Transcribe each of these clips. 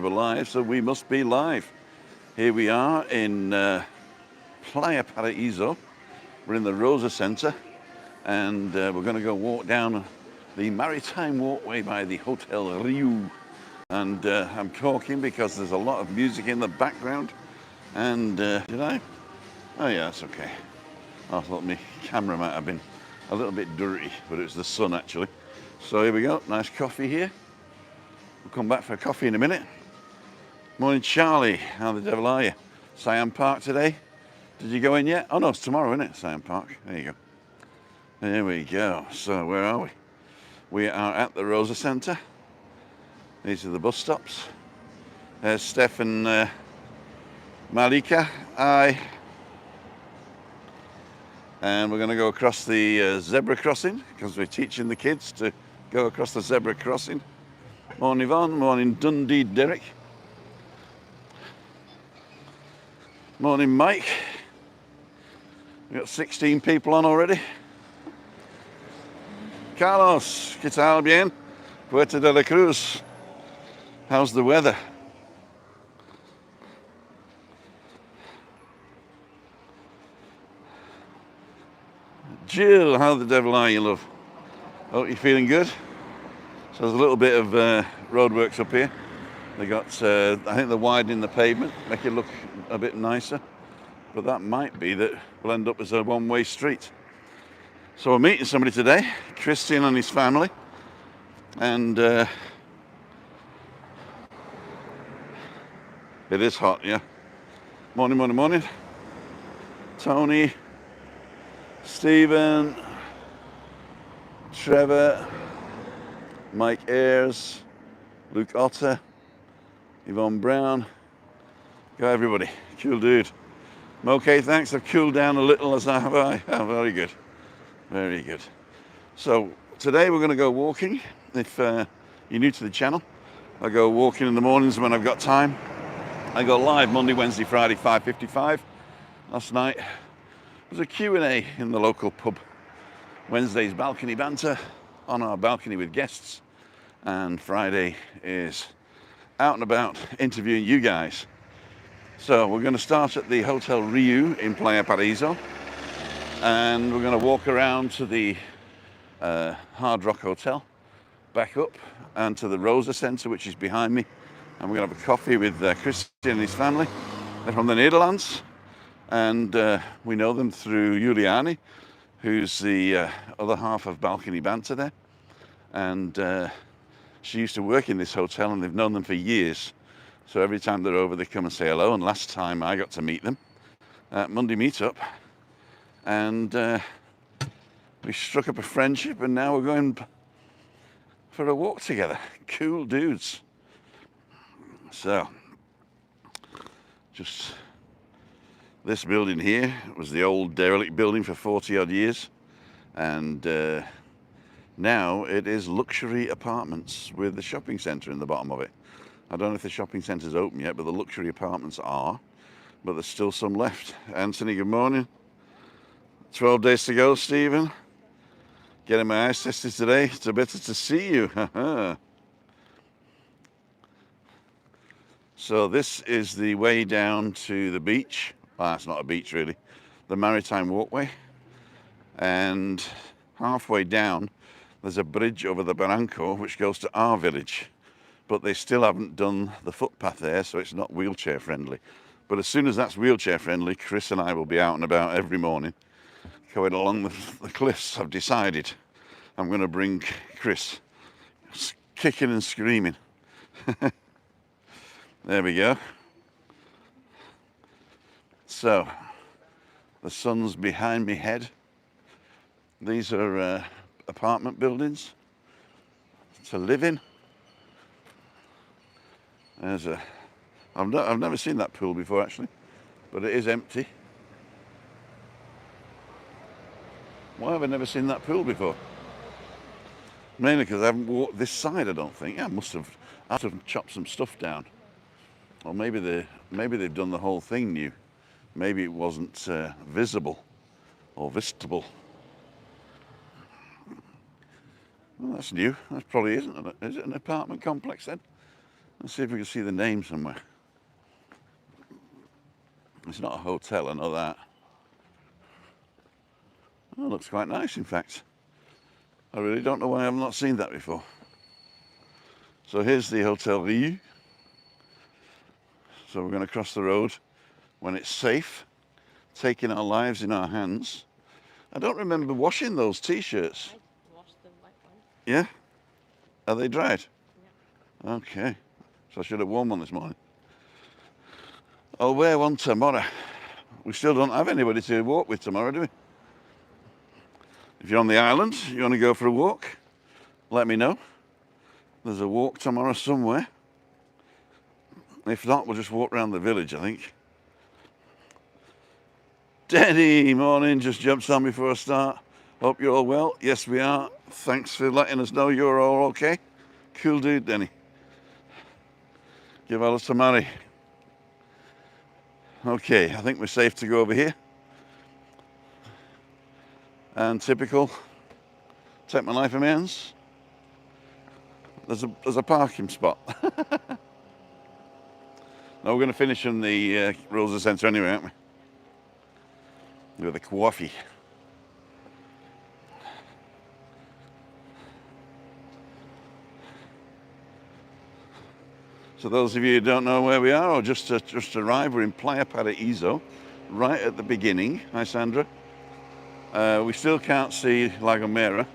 we're live, so we must be live. Here we are in Playa Paraíso. We're in the Rosa Centre, and we're going to go walk down the Maritime Walkway by the Hotel Rio. And I'm talking because there's a lot of music in the background. And did I? Oh yeah, that's okay. I thought my camera might have been a little bit dirty, but it's the sun actually. So here we go, nice coffee here. We'll come back for a coffee in a minute. Morning Charlie, how the devil are you? Siam Park today? Did you go in yet? Oh no, it's tomorrow, isn't it? Siam Park, there you go. There we go, so where are we? We are at the Rosa Centre. These are the bus stops. There's Steph and Malika, hi. And we're going to go across the zebra crossing because we're teaching the kids to go across the zebra crossing. Morning Yvonne, morning Dundee Derek. Morning Mike. We've got 16 people on already. Carlos, ¿qué tal bien? Puerto de la Cruz. How's the weather? Jill, how the devil are you, love? Hope you're feeling good. So there's a little bit of roadworks up here. They got, I think they're widening the pavement, make it look a bit nicer. But that might be that we'll end up as a one-way street. So we're meeting somebody today, Christian and his family. And it is hot, yeah. Morning, morning, morning. Tony, Stephen, Trevor, Mike Ayres, Luke Otter, Yvonne Brown. Go everybody, cool dude. Okay, thanks, I've cooled down a little as I have I. Oh, very good, very good. So today we're going to go walking. If you're new to the channel, I go walking in the mornings when I've got time. I go live Monday, Wednesday, Friday, 5:55. Last night was a Q&A in the local pub. Wednesday's balcony banter on our balcony with guests. And Friday is out and about interviewing you guys. So we're going to start at the Hotel Rio in Playa Paraíso. And we're going to walk around to the Hard Rock Hotel, back up, and to the Rosa Centre, which is behind me. And we're going to have a coffee with Christian and his family. They're from the Netherlands. And we know them through Juliani, who's the other half of Balcony Banter there. And she used to work in this hotel, and they've known them for years. So every time they're over, they come and say hello. And last time I got to meet them at Monday Meetup. And we struck up a friendship, and now we're going for a walk together. Cool dudes. So, just this building here was the old derelict building for 40 odd years. And now it is luxury apartments with the shopping centre in the bottom of it. I don't know if the shopping centre's open yet, but the luxury apartments are. But there's still some left. Anthony, good morning. 12 days to go, Stephen. Getting my eyes tested today. It's better to see you. So this is the way down to the beach. Well, it's not a beach really. The Maritime Walkway. And halfway down, there's a bridge over the Barranco which goes to our village. But they still haven't done the footpath there, so it's not wheelchair friendly. But as soon as that's wheelchair friendly, Chris and I will be out and about every morning going along the cliffs. I've decided I'm going to bring Chris kicking and screaming. There we go. So the sun's behind me head. These are apartment buildings to live in. There's I've never seen that pool before actually, but it is empty. Why have I never seen that pool before? Mainly because I haven't walked this side, I don't think. Yeah, I must have chopped some stuff down. Or maybe they've done the whole thing new. Maybe it wasn't visible or vistable. Well, that's new. That probably isn't. Is it an apartment complex then? Let's see if we can see the name somewhere. It's not a hotel, I know that. Oh, it looks quite nice, in fact. I really don't know why I've not seen that before. So here's the Hotel Rio. So we're going to cross the road when it's safe, taking our lives in our hands. I don't remember washing those t-shirts. I washed them like one. Yeah? Are they dried? Yeah. Okay. So I should have worn one this morning. I'll wear one tomorrow. We still don't have anybody to walk with tomorrow, do we? If you're on the island, you want to go for a walk, let me know. There's a walk tomorrow somewhere. If not, we'll just walk around the village, I think. Denny, morning, just jumped on before I start. Hope you're all well. Yes, we are. Thanks for letting us know you're all okay. Cool dude, Denny. Give all us to Mary. Okay, I think we're safe to go over here. And typical, take my life in my hands. There's a parking spot. Now we're going to finish in the Rosa Centre anyway, aren't we? With the coffee. So those of you who don't know where we are or just arrived, we're in Playa Paraíso, right at the beginning. Hi, Sandra. We still can't see La Gomera.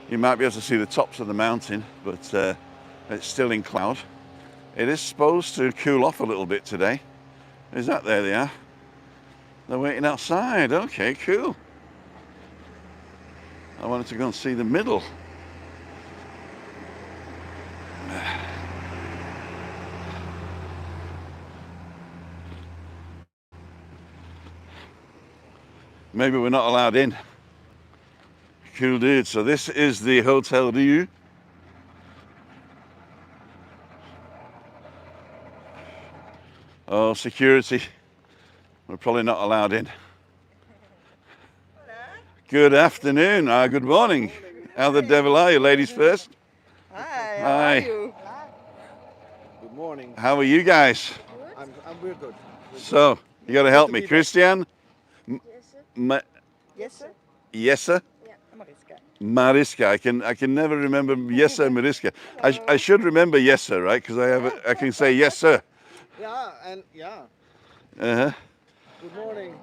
You might be able to see the tops of the mountain, but it's still in cloud. It is supposed to cool off a little bit today. Is that there they are? They're waiting outside. Okay, cool. I wanted to go and see the middle. Maybe we're not allowed in. Cool dude. So this is the Hotel Rio. Oh, security. We're probably not allowed in. Good afternoon. Good morning. How the devil are you, ladies first? Hi, how Hi. are you? Good morning. How are you guys? We're good. So, you got to help me. be back. Christian? Yes, sir. Yesa? Mariska. Mariska. I can never remember Yesa Mariska. I should remember Yesa, right? Because I can say yes, sir. Yeah. Uh-huh. Good morning.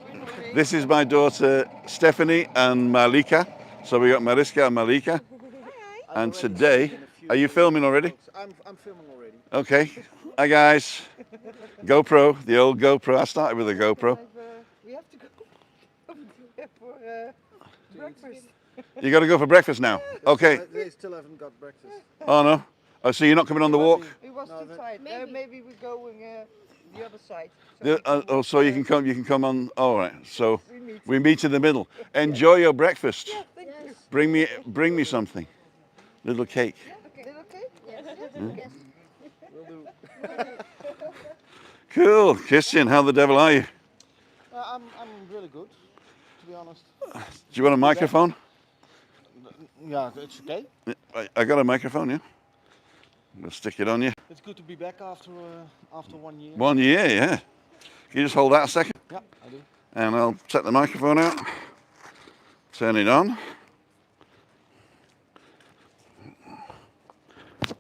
This is my daughter Stephanie and Malika. So we got Mariska and Malika. And today, are you filming already? I'm filming already. Okay. Hi guys. GoPro, the old GoPro. I started with a GoPro. We have to go for breakfast. You got to go for breakfast now. Okay. They still haven't got breakfast. Oh no. Oh, so you're not coming on the walk? It was No, too tight. Maybe we go the other side. So you can come. You can come on. All right. So We meet. we meet in the middle. Enjoy your breakfast. Yeah, thank you. Bring me something. Little cake. Okay. Little cake? Yes. Will do. Cool. Christian, how the devil are you? I'm really good, to be honest. Do you want a microphone? Yeah, it's okay. I got a microphone. Yeah. I'll stick it on you. It's good to be back after 1 year. 1 year. Yeah. Can you just hold that a second? Yeah, I do. And I'll set the microphone out. Turn it on.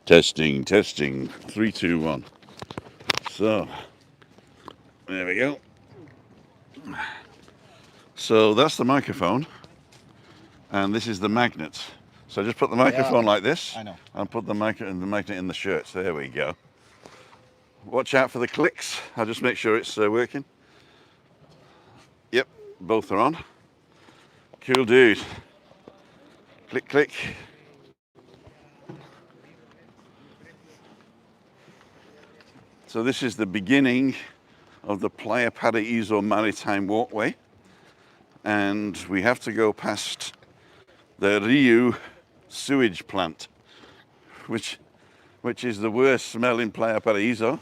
Testing. 3, 2, 1. So, there we go. So that's the microphone. And this is the magnet. So just put the microphone like this. I know. And put the magnet in the shirt. So there we go. Watch out for the clicks. I'll just make sure it's working. Yep, both are on. Cool dude. Click, click. So this is the beginning of the Playa Paraíso Maritime Walkway. And we have to go past the Rio sewage plant, which is the worst smell in Playa Paraíso,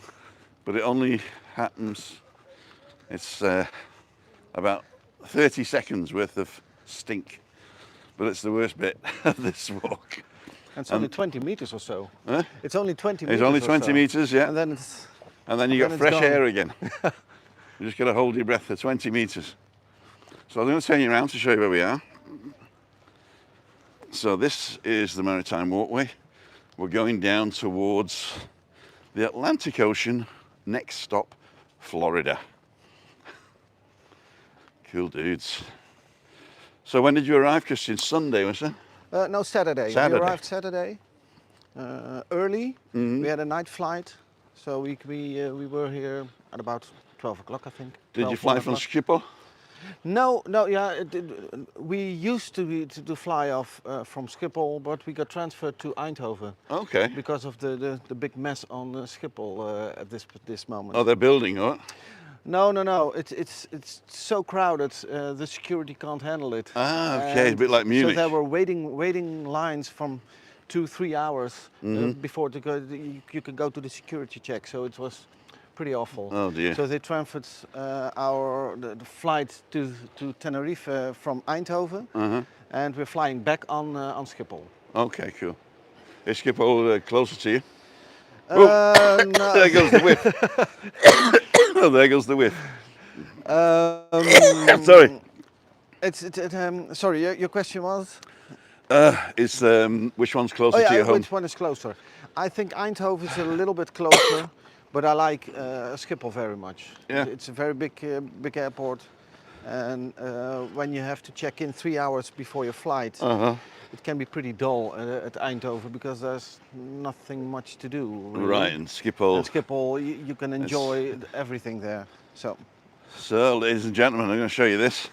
but it only happens, it's about 30 seconds worth of stink, but it's the worst bit of this walk. And it's only 20 meters or so. Huh? It's only 20 It's meters. only or 20 so. meters, yeah. And then it's. And then you then got it's fresh gone. air again. You just got to hold your breath for 20 meters. So I'm going to turn you around to show you where we are. So this is the Maritime Walkway. We're going down towards the Atlantic Ocean. Next stop, Florida. Cool dudes. So when did you arrive, Christian? Sunday, was it? No, Saturday. Saturday. We arrived Saturday early. Mhm. We had a night flight, so we were here at about 12 o'clock, I think. Did you 12, fly 1 from o'clock. Schiphol? No, yeah. We used to fly off from Schiphol, but we got transferred to Eindhoven Okay. because of the big mess on Schiphol at this moment. Oh, they're building, what? No. It's so crowded. The security can't handle it. Ah, okay. A And bit like Munich. So there were waiting lines from 2-3 hours before you could go to the security check. So it was pretty awful. Oh dear. So they transferred the flight to Tenerife from Eindhoven, and we're flying back on Schiphol. Okay, cool. Is Schiphol closer to you? No. There goes the whiff. Oh, there goes the whiff. Sorry. Sorry, your question was? Is which one's closer Oh yeah, to your home? which one is closer? I think Eindhoven is a little bit closer, but I like Schiphol very much. Yeah. It's a very big airport, and when you have to check in 3 hours before your flight, it can be pretty dull at Eindhoven because there's nothing much to do. Really. Right, and Schiphol. At Schiphol, you can enjoy everything there. So, ladies and gentlemen, I'm going to show you this.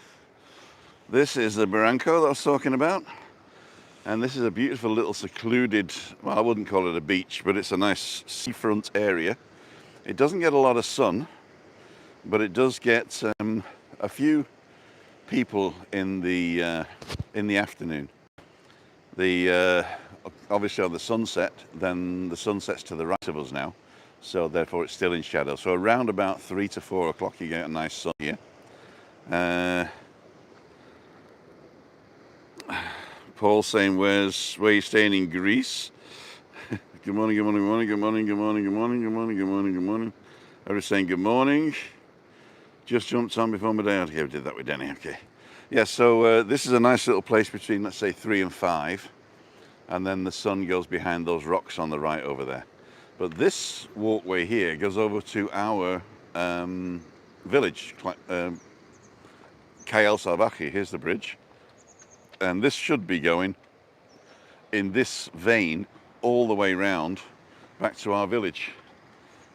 This is the barranco that I was talking about. And this is a beautiful little secluded, well, I wouldn't call it a beach, but it's a nice seafront area. It doesn't get a lot of sun, but it does get a few people in the afternoon. Obviously on the sunset, then the sunset's to the right of us now, so therefore it's still in shadow. So around about 3 to 4 o'clock you get a nice sun here. Paul saying, where are you staying in Greece? Good morning, good morning, good morning, good morning, good morning, good morning, good morning, good morning, good morning. Everyone's saying good morning. Just jumped on before my day out. Okay, we did that with Denny, okay. Yeah, so this is a nice little place between, let's say, 3 and 5. And then the sun goes behind those rocks on the right over there. But this walkway here goes over to our village, Cael Salvaje. Here's the bridge. And this should be going in this vein all the way round back to our village.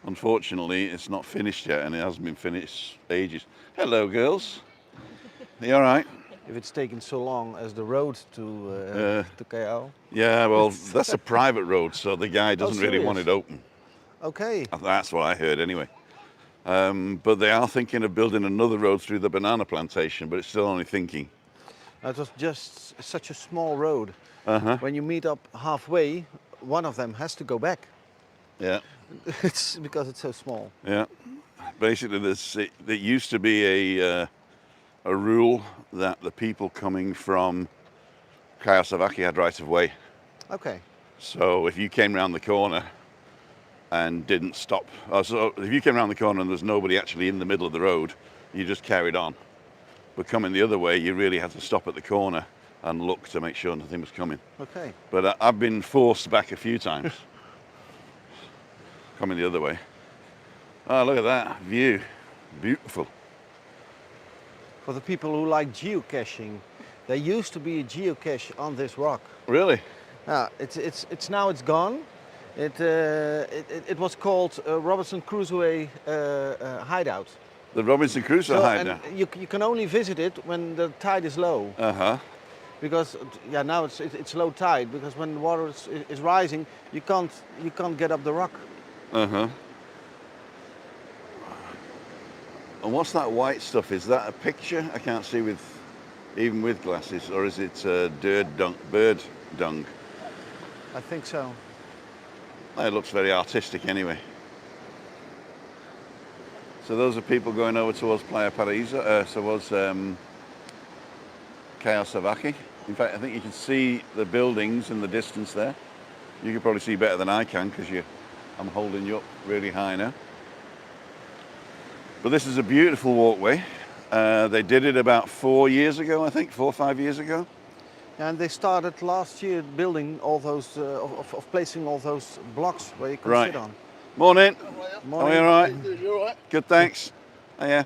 Unfortunately, it's not finished yet, and it hasn't been finished ages. Hello, girls. Are you all right? If it's taken so long as the road to Cael. Yeah, well, that's a private road, so the guy doesn't really want it open. Okay. That's what I heard anyway. But they are thinking of building another road through the banana plantation, but it's still only thinking. It was just such a small road. When you meet up halfway, one of them has to go back. Yeah. It's because it's so small. Yeah. Basically, there used to be a rule that the people coming from Cael Salvaje had right of way. Okay. So if you came round the corner and didn't stop, so if you came round the corner and there's nobody actually in the middle of the road, you just carried on. But coming the other way, you really had to stop at the corner and look to make sure nothing was coming. Okay. But I've been forced back a few times. Coming the other way. Oh, look at that view. Beautiful. For the people who like geocaching, there used to be a geocache on this rock. Really? It's now gone. It was called Robinson Crusoe hideout. The Robinson Crusoe hideout. And you can only visit it when the tide is low. Because now it's low tide, because when the water is rising, you can't get up the rock. And what's that white stuff? Is that a picture? I can't see even with glasses, or is it bird dung? I think so. It looks very artistic anyway. So those are people going over towards Playa Paraíso, towards Cael Salvaje. In fact, I think you can see the buildings in the distance there. You can probably see better than I can because I'm holding you up really high now. But this is a beautiful walkway. They did it about 4 years ago, I think, 4 or 5 years ago. And they started last year building all those, of placing all those blocks where you can Right. sit on. Morning. Morning. Are you all right? You all right? Good, thanks. Oh, yeah.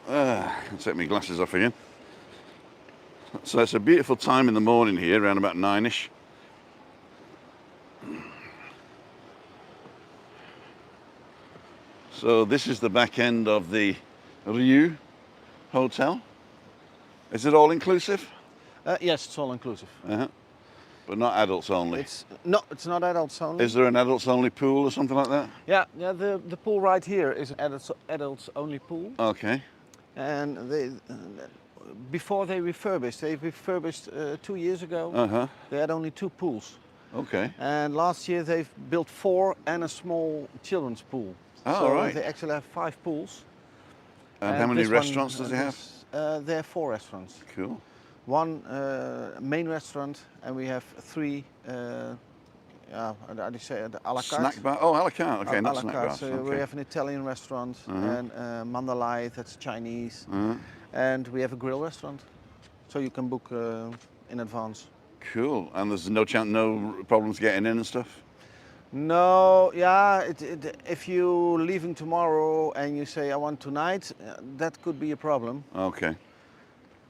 I'll take my glasses off again. So it's a beautiful time in the morning here, around about 9ish. So this is the back end of the Riu Hotel. Is it all inclusive? Yes, it's all inclusive. But not adults only. It's not adults only. Is there an adults only pool or something like that? Yeah, the pool right here is an adults only pool. Okay. And before they refurbished 2 years ago. They had only 2 pools. Okay. And last year they've built 4 and a small children's pool. Oh, so right. they actually have 5 pools. And how many this restaurants does it have? They have 4 restaurants. Cool. 1 main restaurant, and we have 3. How do you say it? A la carte. Snack bar? Oh, a la carte. Okay, A not la snack carte. bars. So Okay. we have an Italian restaurant and Mandalay, that's Chinese, and we have a grill restaurant. So you can book in advance. Cool. And there's no problems getting in and stuff? No, yeah. If you're leaving tomorrow and you say I want tonight, that could be a problem. Okay.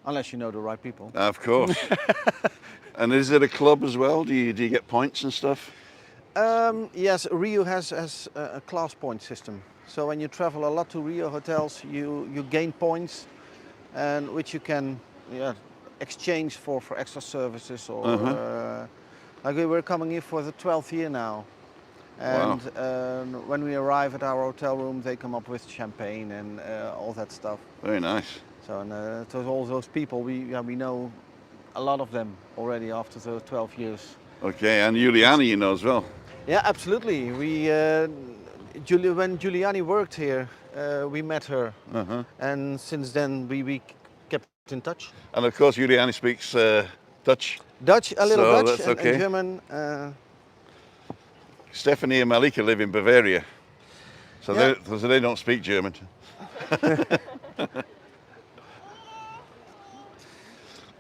Unless you know the right people. Of course. And is it a club as well? Do you get points and stuff? Yes, Rio has a class point system. So when you travel a lot to Rio hotels, you gain points, and which you can exchange for extra services or like we're coming here for the 12th year now. And when we arrive at our hotel room, they come up with champagne and all that stuff. Very nice. So to all those people, we know a lot of them already after the 12 years. Okay, and Juliani you know as well? Yeah, absolutely. When Giuliani worked here, we met her, and since then we kept in touch. And of course Juliani speaks Dutch. Dutch, a little So Dutch, that's okay. and German. Stephanie and Malika live in Bavaria, so Yeah. they don't speak German.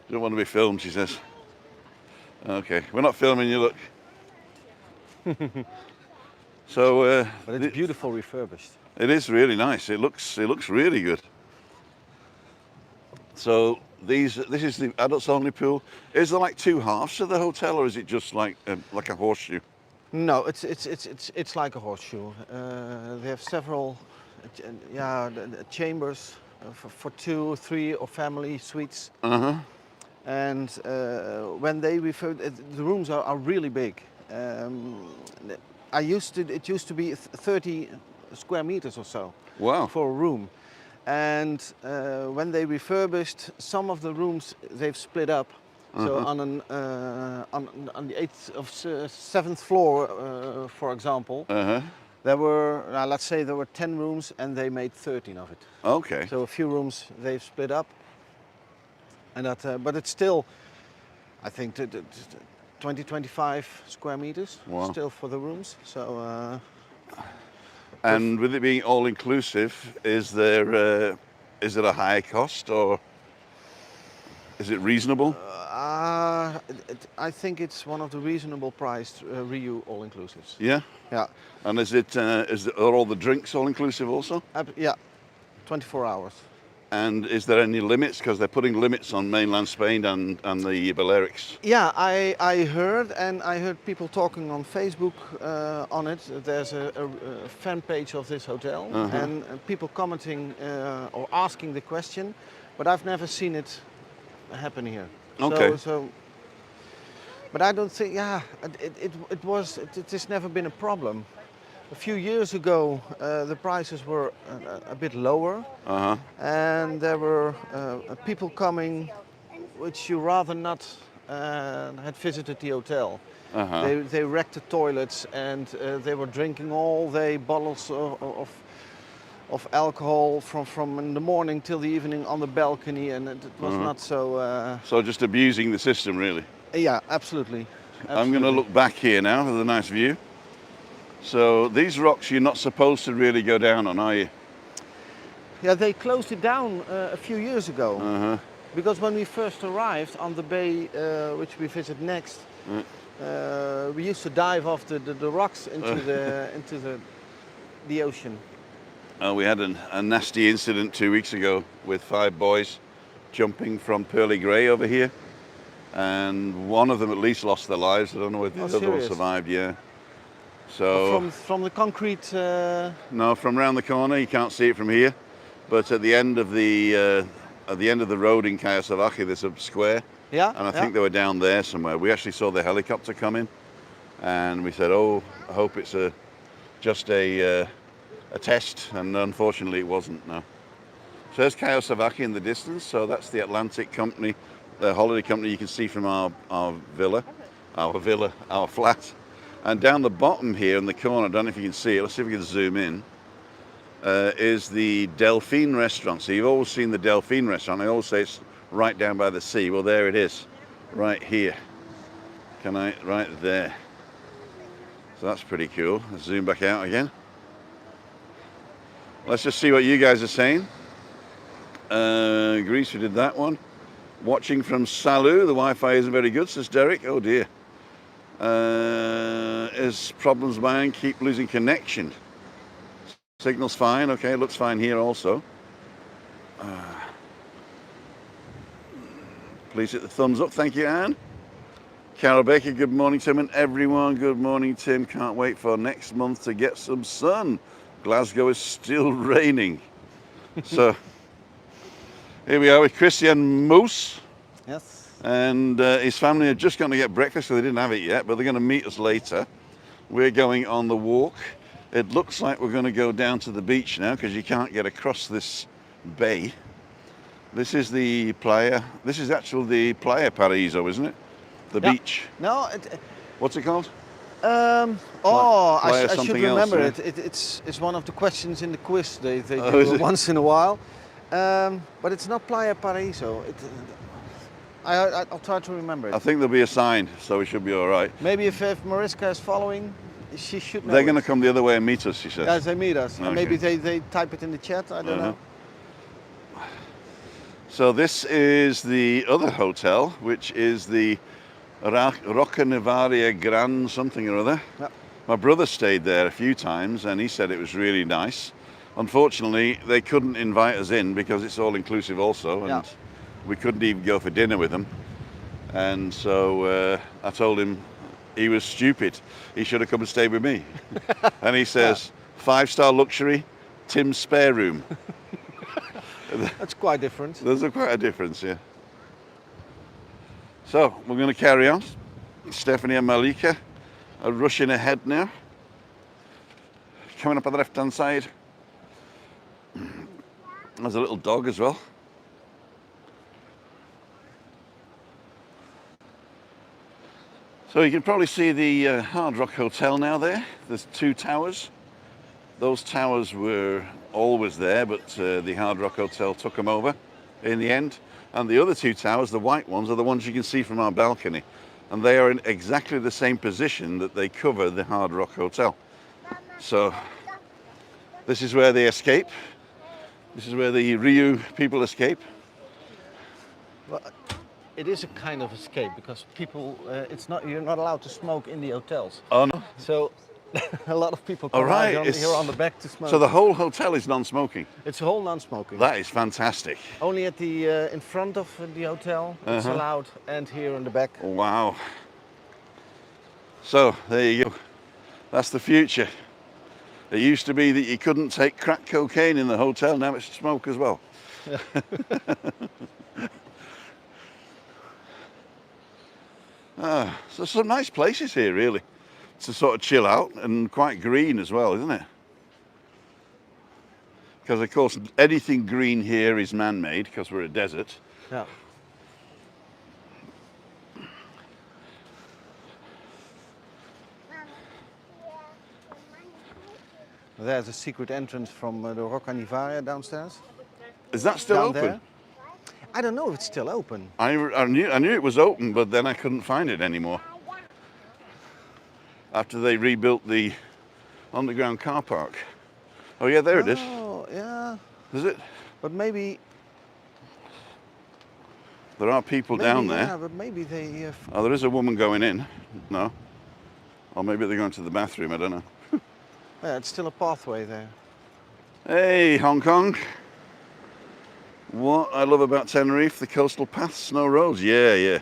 Don't want to be filmed, she says. Okay, we're not filming you, look. So, But it's beautiful refurbished. it is really nice. It looks really good. So this is the adults only pool. Is there like 2 halves to the hotel, or is it just like a horseshoe? No, it's like a horseshoe. They have several, chambers for 2, 3, or family suites. And when they refurb, the rooms are really big. It used to be 30 square meters or so. Wow. For a room. And when they refurbished, some of the rooms they've split up. So on the 7th floor, for example, there were, let's say there were 10 rooms and they made 13 of it. Okay. So a few rooms they've split up. And that, but it's still, I think, 20, 25 square meters still for the rooms. So. And with it being all inclusive, is it a high cost or is it reasonable? I think it's one of the reasonable priced Rio all inclusives. Yeah. Yeah. And are all the drinks all inclusive also? Yeah. 24 hours. And is there any limits? Because they're putting limits on mainland Spain and the Balearics. Yeah, I heard people talking on Facebook on it. There's a fan page of this hotel and people commenting or asking the question, but I've never seen it happen here. Okay. But I don't think, it has never been a problem. A few years ago, the prices were a bit lower, and there were people coming which you rather not had visited the hotel. They wrecked the toilets and they were drinking all day bottles of alcohol from in the morning till the evening on the balcony, and it was not so. So just abusing the system, really. Yeah, absolutely. I'm going to look back here now for the nice view. So these rocks you're not supposed to really go down on, are you? Yeah, they closed it down a few years ago. Uh-huh. Because when we first arrived on the bay, which we visit next, we used to dive off the rocks into the ocean. We had a nasty incident 2 weeks ago with 5 boys jumping from Pearly Grey over here. And one of them at least lost their lives. I don't know whether the other one survived, yeah. So from the concrete? No, from around the corner. You can't see it from here. But at the end of the road in Kayasavaki, there's a square. Yeah. And I think they were down there somewhere. We actually saw the helicopter come in, and we said, "Oh, I hope it's just a test." And unfortunately, it wasn't. No. So there's Kayasavaki in the distance. So that's the Atlantic company, the holiday company you can see from our flat. And down the bottom here in the corner, I don't know if you can see it. Let's see if we can zoom in. Is the Delphine Restaurant. So you've always seen the Delphine Restaurant. I always say it's right down by the sea. Well, there it is, right here. Right there. So that's pretty cool. Let's zoom back out again. Let's just see what you guys are saying. Greece, we did that one. Watching from Salou. The Wi-Fi isn't very good, says Derek. Oh dear. Is problems my end, keep losing connection. Signal's fine, okay, looks fine here also. Please hit the thumbs up, thank you, Anne. Carol Baker, good morning, Tim, and everyone. Good morning, Tim. Can't wait for next month to get some sun. Glasgow is still raining. So, here we are with Christian Moose. Yes. And his family are just going to get breakfast, so they didn't have it yet, but they're going to meet us later. We're going on the walk. It looks like we're going to go down to the beach now because you can't get across this bay. This is the Playa. This is actually the Playa Paraíso, isn't it? The beach. No. What's it called? I should remember else, yeah? it. It's one of the questions in the quiz they do once in a while. But it's not Playa Paraíso. I'll try to remember it. I think there'll be a sign, so we should be all right. Maybe if Mariska is following, she should know. They're going to come the other way and meet us, she says. As they meet us. Okay. And maybe they type it in the chat, I don't know. So this is the other hotel, which is the Rocca Nevaria Gran something or other. Yeah. My brother stayed there a few times and he said it was really nice. Unfortunately, they couldn't invite us in because it's all inclusive also, and we couldn't even go for dinner with them. And so I told him he was stupid. He should have come and stayed with me. And he says, 5-star luxury, Tim's spare room. That's quite different. There's quite a difference, yeah. So we're going to carry on. Stephanie and Malika are rushing ahead now. Coming up on the left-hand side. There's a little dog as well. So you can probably see the Hard Rock Hotel now there. There's 2 towers. Those towers were always there, but the Hard Rock Hotel took them over in the end. And the other 2 towers, the white ones, are the ones you can see from our balcony. And they are in exactly the same position that they cover the Hard Rock Hotel. So this is where they escape. This is where the Rio people escape. Well, it is a kind of escape because people, you're not allowed to smoke in the hotels. Oh no. So a lot of people come out here on the back to smoke. So the whole hotel is non-smoking? It's a whole non-smoking. That is fantastic. Only at the in front of the hotel it's allowed, and here in the back. Wow. So there you go. That's the future. It used to be that you couldn't take crack cocaine in the hotel, now it's smoke as well. Yeah. So some nice places here really to sort of chill out, and quite green as well, isn't it? Because of course anything green here is man-made because we're a desert. Yeah. There's a secret entrance from the Rocca Nevaria downstairs. Is that still Down open? there. I don't know if it's still open. I knew it was open, but then I couldn't find it anymore. After they rebuilt the underground car park. Oh yeah, there it is. Oh, yeah. Is it? But maybe There are people down there. Yeah, but maybe they. Oh, there is a woman going in. No. Or maybe they're going to the bathroom, I don't know. Yeah, it's still a pathway there. Hey, Hong Kong. What I love about Tenerife, the coastal paths, snow roads. Yeah.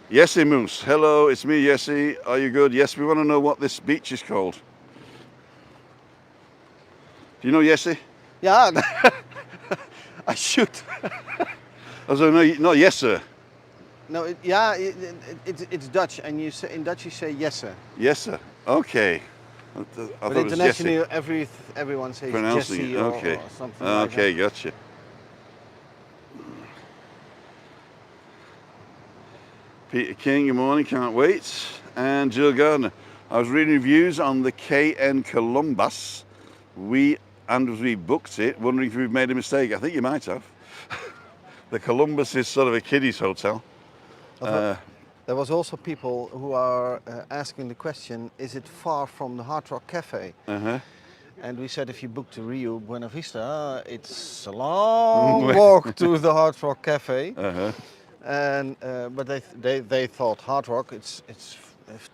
Yessie Moose. Hello, it's me, Yessie. Are you good? Yes, we want to know what this beach is called. Do you know Yessie? Yeah, I should. Oh, so no, not yes, sir. No, it's Dutch, and you say in Dutch you say yes sir. Yes, sir. Okay. I But thought it was internationally, Jessie. everyone says Pronouncing Jessie it. Okay. or something like Okay, that. gotcha. Peter King, good morning, can't wait. And Jill Gardner. I was reading reviews on the KN Columbus. We booked it, wondering if we've made a mistake. I think you might have. The Columbus is sort of a kiddies hotel. There was also people who are asking the question, is it far from the Hard Rock Cafe? Uh-huh. And we said if you book to Rio Buena Vista, it's a long walk to the Hard Rock Cafe. Uh-huh. And but they thought Hard Rock, it's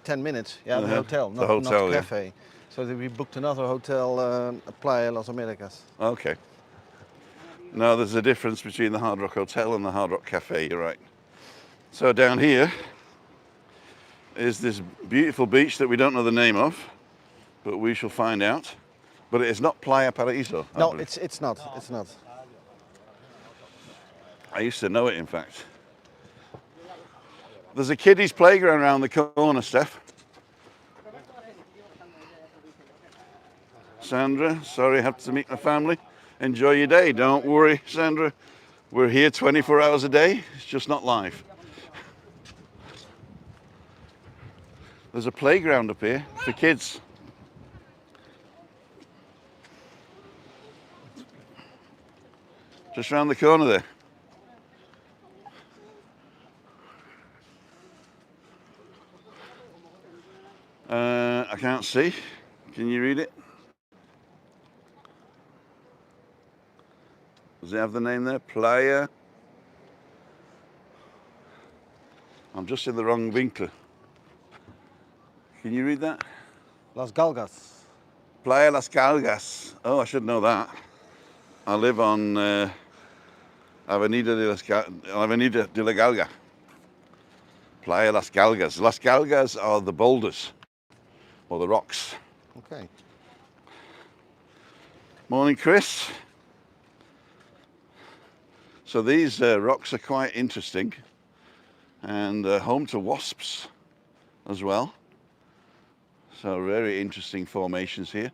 10 minutes. Yeah, the hotel, not the cafe. So we booked another hotel at Playa Las Americas. Okay. No, there's a difference between the Hard Rock Hotel and the Hard Rock Cafe, you're right. So down here is this beautiful beach that we don't know the name of, but we shall find out. But it is not Playa Paraíso. No, it's not. It's not. I used to know it, in fact. There's a kiddies playground around the corner, Steph. Sandra, sorry I have to meet my family. Enjoy your day. Don't worry, Sandra. We're here 24 hours a day. It's just not live. There's a playground up here for kids. Just round the corner there. I can't see. Can you read it? Does it have the name there? Playa. I'm just in the wrong winkel. Can you read that? Las Galgas. Playa Las Galgas. Oh, I should know that. I live on Avenida de la Galga. Playa Las Galgas. Las Galgas are the boulders, or the rocks. Okay. Morning, Chris. So these rocks are quite interesting and home to wasps as well. So very interesting formations here.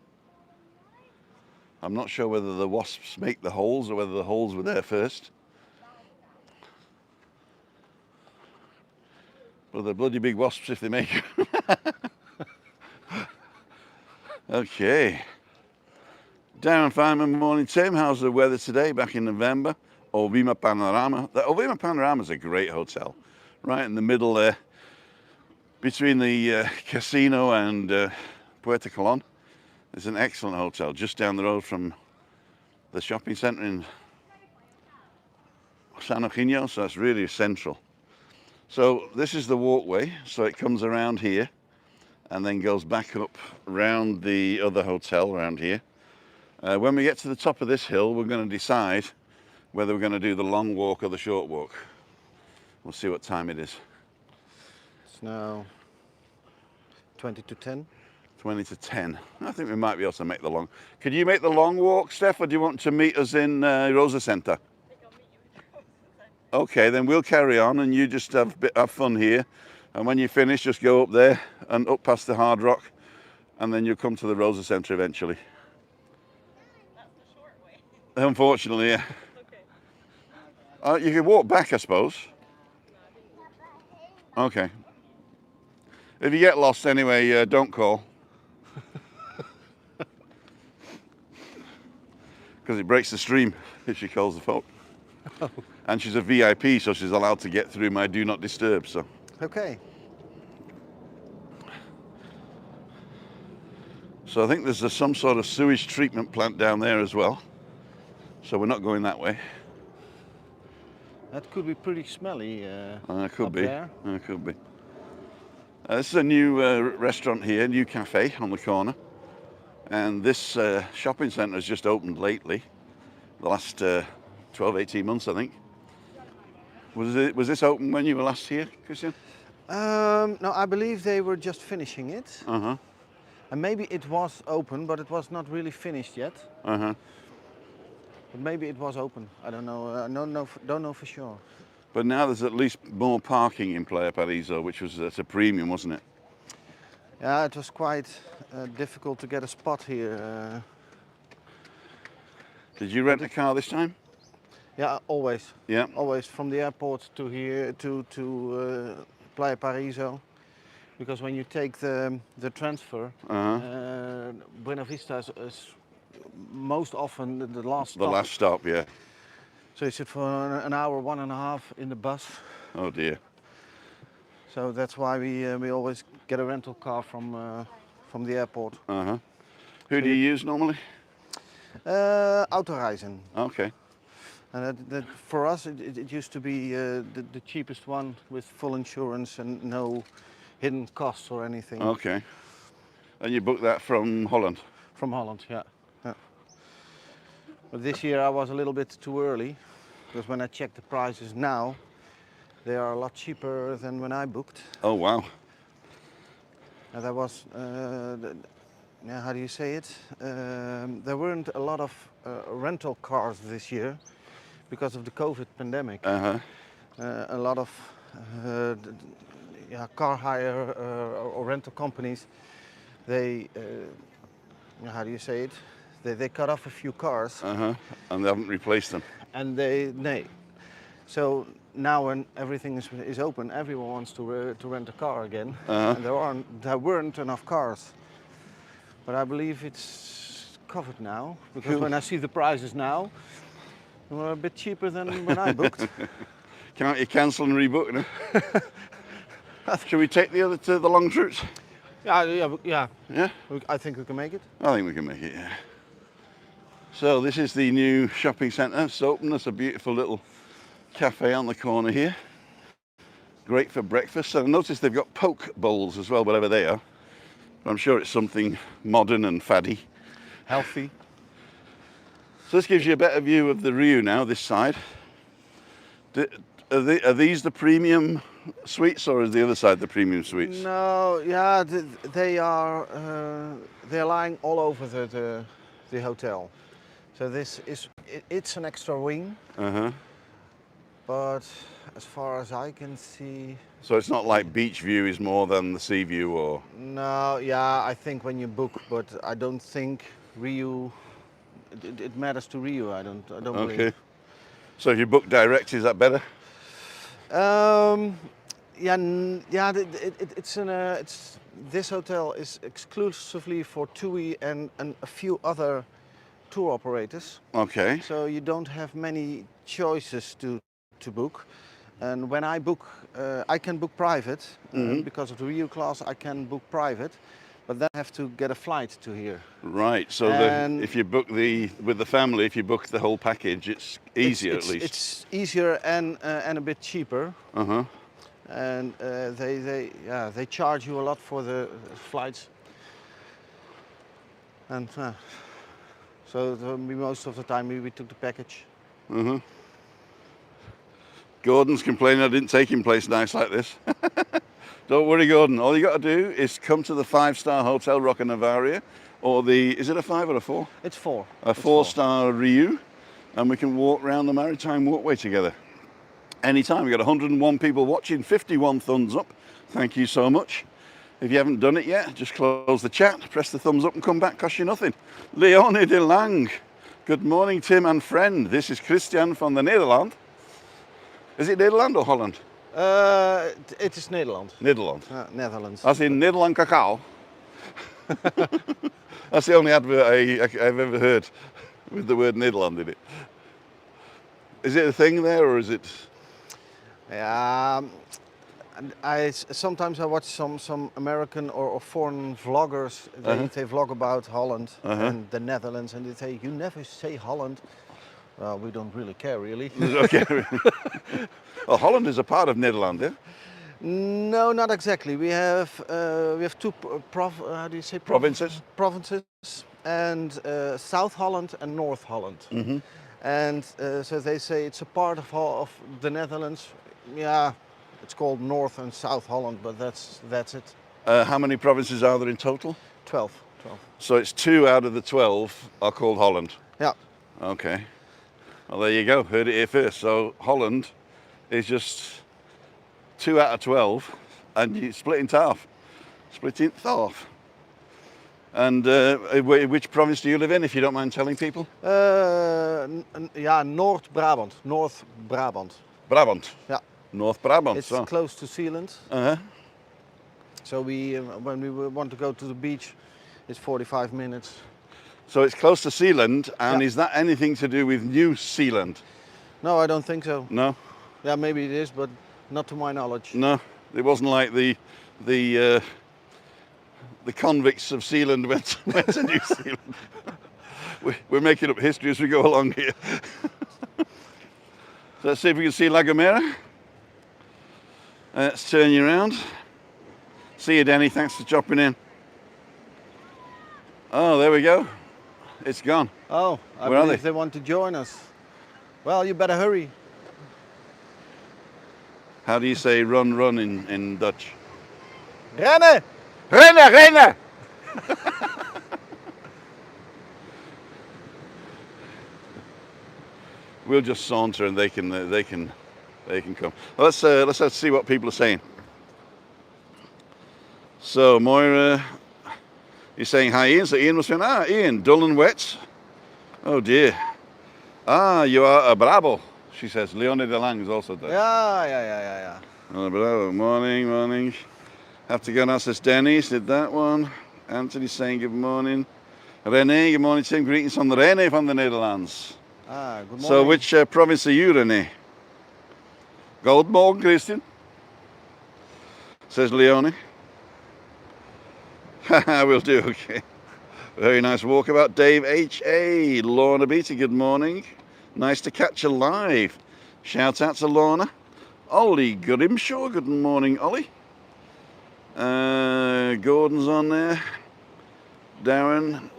I'm not sure whether the wasps make the holes or whether the holes were there first. But they're bloody big wasps if they make them. Okay. Darren Feynman, morning Tim. How's the weather today back in November? Ovima Panorama. The Ovima Panorama is a great hotel. Right in the middle there, between the casino and Puerto Colón. It's an excellent hotel just down the road from the shopping centre in San Eugenio, so it's really central. So this is the walkway, so it comes around here and then goes back up around the other hotel around here. When we get to the top of this hill, we're going to decide whether we're going to do the long walk or the short walk. We'll see what time it is. It's now 20 to 10. 20 to 10. I think we might be able to make the long. Could you make the long walk, Steph, or do you want to meet us in Rosa Centre? Okay, then we'll carry on and you just have fun here. And when you finish, just go up there and up past the Hard Rock, and then you'll come to the Rosa Centre eventually. That's the short way. Unfortunately, yeah. Okay. You can walk back, I suppose. Okay. If you get lost anyway, don't call. Because it breaks the stream if she calls the phone. And she's a VIP, so she's allowed to get through my do not disturb. So Okay. I think there's some sort of sewage treatment plant down there as well. So we're not going that way. That could be pretty smelly. Could up be. there. Could be. This is a new restaurant here, new cafe on the corner. And this shopping centre has just opened lately, the last 12, 18 months, I think. Was this open when you were last here, Christian? No, I believe they were just finishing it. Uh-huh. And maybe it was open, but it was not really finished yet. Uh-huh. But maybe it was open. I don't know. Don't know for sure. But now there's at least more parking in Playa Paraíso, which was at a premium, wasn't it? Yeah, it was quite difficult to get a spot here. Did you rent a car this time? Yeah, always. Yeah. Always from the airport to here to Playa Paraíso, because when you take the transfer, Buena Vista is most often the last stop. The last stop, yeah. So you sit for an hour, 1.5 in the bus. Oh dear. So that's why we always get a rental car from the airport. Uh-huh. Who do you use normally? Autoreizen. Okay. And that for us it used to be the cheapest one with full insurance and no hidden costs or anything. Okay. And you booked that from Holland? From Holland, yeah. But this year I was a little bit too early, because when I checked the prices now, they are a lot cheaper than when I booked. Oh wow. And that was, how do you say it? There weren't a lot of rental cars this year because of the COVID pandemic. Uh-huh. A lot of car hire or rental companies, they, how do you say it? They cut off a few cars. Uh-huh. And they haven't replaced them. And they. So now when everything is open, everyone wants to rent a car again. And there weren't enough cars. But I believe it's covered now, because when I see the prices now, they were a bit cheaper than when I booked. Can't you cancel and rebook now? Shall we take the other to the long routes? Yeah. Yeah? I think we can make it. I think we can make it, yeah. So this is the new shopping centre. It's open. There's a beautiful little cafe on the corner here. Great for breakfast. And I noticed they've got poke bowls as well, whatever they are. I'm sure it's something modern and faddy. Healthy. So this gives you a better view of the Rio now, this side. Are these the premium suites, or is the other side the premium suites? No, yeah, they're lying all over the hotel. So it's an extra wing. Uh-huh. But as far as I can see... So it's not like beach view is more than the sea view, or...? No, yeah, I think when you book, but I don't think Rio... It matters to Rio, I don't Okay. believe. So if you book direct, is that better? This hotel is exclusively for TUI and a few other tour operators. Okay. So you don't have many choices to book. And when I book, I can book private. Because of the Rio class, I can book private. But then I have to get a flight to here. Right, so if you book with the family, if you book the whole package, it's easier at least. It's easier and a bit cheaper. Uh-huh. And they charge you a lot for the flights. And so most of the time we took the package. Uh-huh. Gordon's complaining I didn't take him place nice like this. Don't worry, Gordon. All you got to do is come to the 5-star Hotel Roca Navaria, or is it a 5 or a 4? It's 4. A 4-star Rio, and we can walk around the Maritime Walkway together. Anytime. We've got 101 people watching, 51 thumbs up. Thank you so much. If you haven't done it yet, just close the chat, press the thumbs up and come back, cost you nothing. Leone de Lang. Good morning, Tim and friend. This is Christian from the Netherlands. Is it Nederland or Holland? It is Nederland. Nederland. Netherlands. As in Nederland cacao. That's the only advert I've ever heard with the word Nederland in it. Is it a thing there, or is it? And sometimes I watch some American or foreign vloggers. They vlog about Holland and the Netherlands, and they say you never say Holland. Well, we don't really care, really. Okay. Well, Holland is a part of Netherlands, yeah? No, not exactly. We have two how do you say Provinces? Provinces, and South Holland and North Holland. And so they say it's a part of the Netherlands. Yeah, it's called North and South Holland, but that's it. How many provinces are there in total? 12. So it's 2 out of the 12 are called Holland. Yeah. Okay. Well, there you go. Heard it here first. So Holland is just 2 out of 12, and you split in half. Split in half. And which province do you live in, if you don't mind telling people? Yeah, North Brabant. North Brabant. Brabant. Yeah. North Brabant. It's so. close to Zealand. So we, when we want to go to the beach, it's 45 minutes. So it's close to Zealand, and Yeah. is that anything to do with New Zealand? No, I don't think so. No? Yeah, maybe it is, but not to my knowledge. No, it wasn't like the convicts of Zealand went to New Zealand. We're making up history as we go along here. So let's see if we can see La Gomera. Let's turn you around. See you, Denny. Thanks for dropping in. Oh, there we go. It's gone. Oh, I Where are believe they? they want to join us. Well, you better hurry. How do you say run in Dutch? Rennen! Rennen! We'll just saunter and they can come. Well, let's see what people are saying. So Moira, you're saying hi, Ian. So Ian was saying, Ian, dull and wet. Oh dear. You are a bravo, she says. Leone de Lang is also there. Yeah. Oh, bravo. Morning. Have to go now, says Dennis. Did that one. Anthony's saying good morning. René, good morning, Tim. Greetings from the René from the Netherlands. Good morning. So which province are you, René? Goldmorgen, Christian, says Leone. We'll do, okay. Very nice walkabout. Dave H.A. Lorna Beatty, good morning. Nice to catch you live. Shout out to Lorna. Ollie Grimshaw, good morning, Ollie. Gordon's on there. Darren,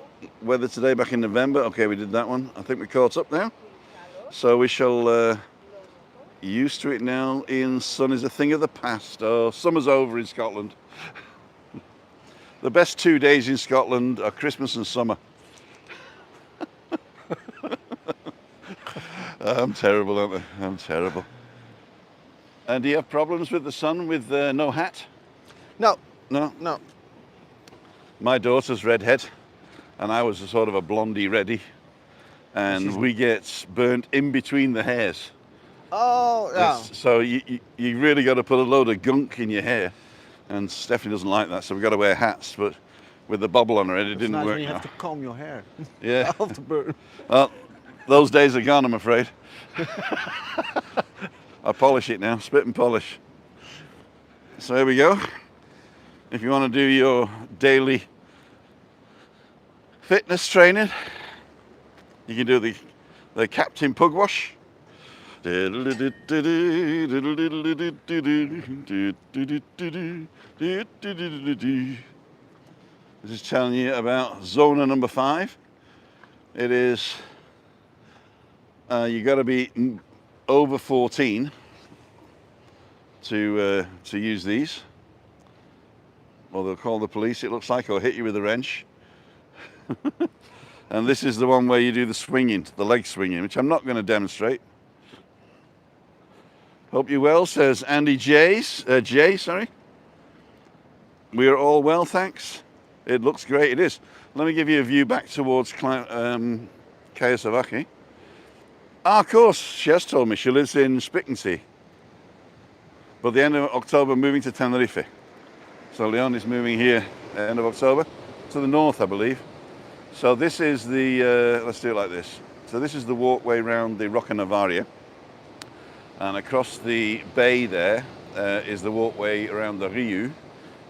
weather today back in November. Okay, we did that one. I think we caught up now. So we shall used to it now. Ian's sun is a thing of the past. Oh, summer's over in Scotland. The best 2 days in Scotland are Christmas and summer. I'm terrible, aren't I? I'm terrible. And do you have problems with the sun with no hat? No. No? My daughter's redhead, and I was a sort of a blondie reddy. And we get burnt in between the hairs. Oh, yeah. So you really got to put a load of gunk in your hair. And Stephanie doesn't like that, so we've got to wear hats. But with the bubble on her head, it didn't nice work. when you now. have to comb your hair. Yeah. After burn. Well, those days are gone, I'm afraid. I polish it now, spit and polish. So here we go. If you want to do your daily fitness training, you can do the Captain Pugwash. This is telling you about zona number 5. It is, you got to be over 14 to use these. Well, they'll call the police, it looks like, or hit you with a wrench. And this is the one where you do the swinging, the leg swinging, which I'm not going to demonstrate. Hope you're well, says Andy Jay, sorry. We are all well, thanks. It looks great, it is. Let me give you a view back towards Kayasavaki. Of course, she has told me she lives in Spickensea. But the end of October, moving to Tenerife. So Leon is moving here at the end of October, to the north, I believe. So this is the, let's do it like this. So this is the walkway round the Roca Navaria. And across the bay there is the walkway around the Rio.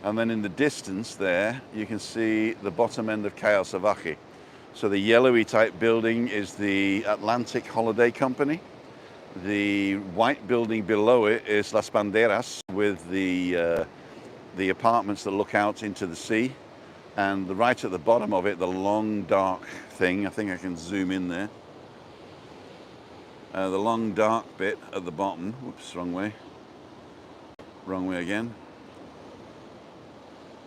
And then in the distance there, you can see the bottom end of Cayo Salvaje. So the yellowy type building is the Atlantic Holiday Company. The white building below it is Las Banderas with the apartments that look out into the sea. And right at the bottom of it, the long dark thing, I think I can zoom in there. The long dark bit at the bottom, whoops, wrong way again.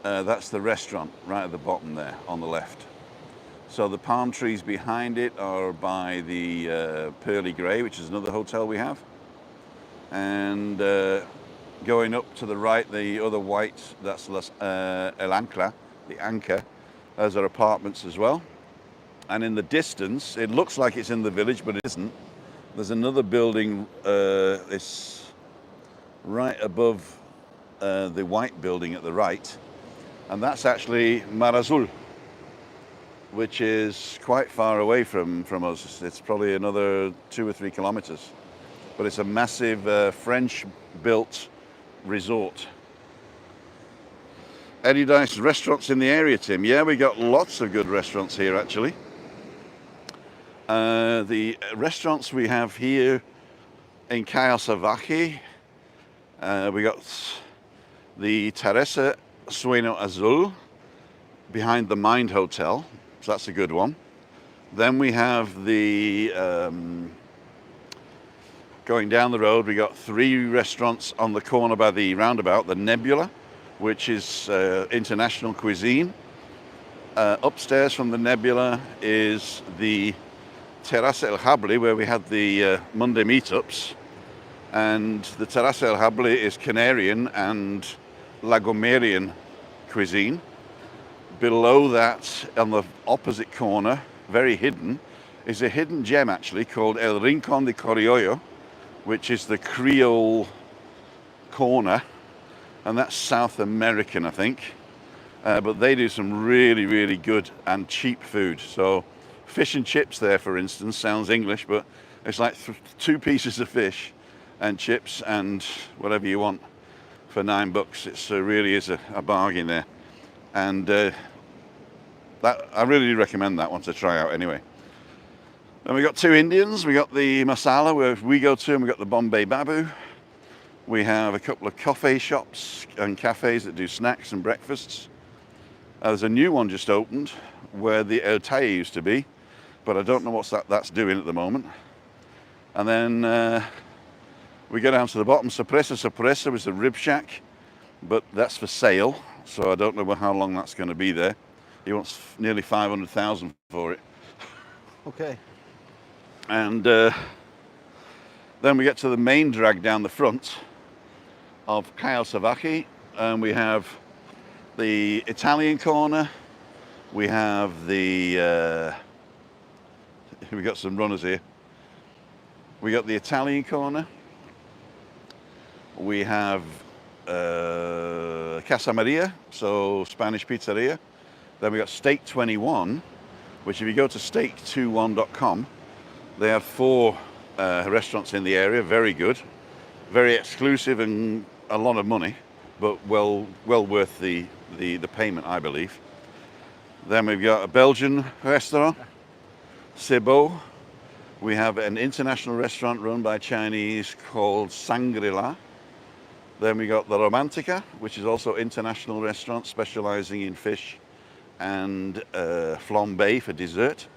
That's the restaurant right at the bottom there on the left. So the palm trees behind it are by the Pearly Grey, which is another hotel we have. And going up to the right, the other white, that's El Ancla, the Anchor. Those are apartments as well. And in the distance, it looks like it's in the village, but it isn't. There's another building, it's right above the white building at the right. And that's actually Mar Azul, which is quite far away from us. It's probably another 2 or 3 kilometers. But it's a massive French-built resort. Any nice restaurants in the area, Tim? Yeah, we got lots of good restaurants here, actually. The restaurants we have here in Cayo Salvaje, we got the Teresa Sueño Azul behind the Mind Hotel. So that's a good one. Then we have the, going down the road, we got 3 restaurants on the corner by the roundabout, the Nebula, which is international cuisine. Upstairs from the Nebula is the Terraza El Habli, where we had the Monday meetups. And the Terraza El Habli is Canarian and La Gomerian cuisine. Below that, on the opposite corner, very hidden, is a hidden gem actually called El Rincón de Coriollo, which is the Creole corner, and that's South American, I think. But they do some really, really good and cheap food. So fish and chips there, for instance, sounds English, but it's like 2 pieces of fish and chips and whatever you want for $9. It really is a bargain there. And that I really recommend that one to try out anyway. Then we got 2 Indians. We got the Masala, where we go to, and we got the Bombay Babu. We have a couple of coffee shops and cafes that do snacks and breakfasts. There's a new one just opened where the El Talle used to be, but I don't know what that's doing at the moment. And then we go down to the bottom. Sorpresa was the rib shack, but that's for sale, so I don't know how long that's going to be there. He wants nearly 500,000 for it. Okay. And then we get to the main drag down the front of Cayo Salvaje, and we have the Italian corner. We have the we got some runners here. We got the Italian corner. We have Casa Maria, so Spanish pizzeria. Then we got Steak 21, which if you go to steak21.com, they have 4 restaurants in the area, very good, very exclusive and a lot of money, but well worth the payment, I believe. Then we've got a Belgian restaurant, C'est Beau. We have an international restaurant run by Chinese called Sangrila. Then we got the Romantica, which is also international restaurant specializing in fish and flambé for dessert.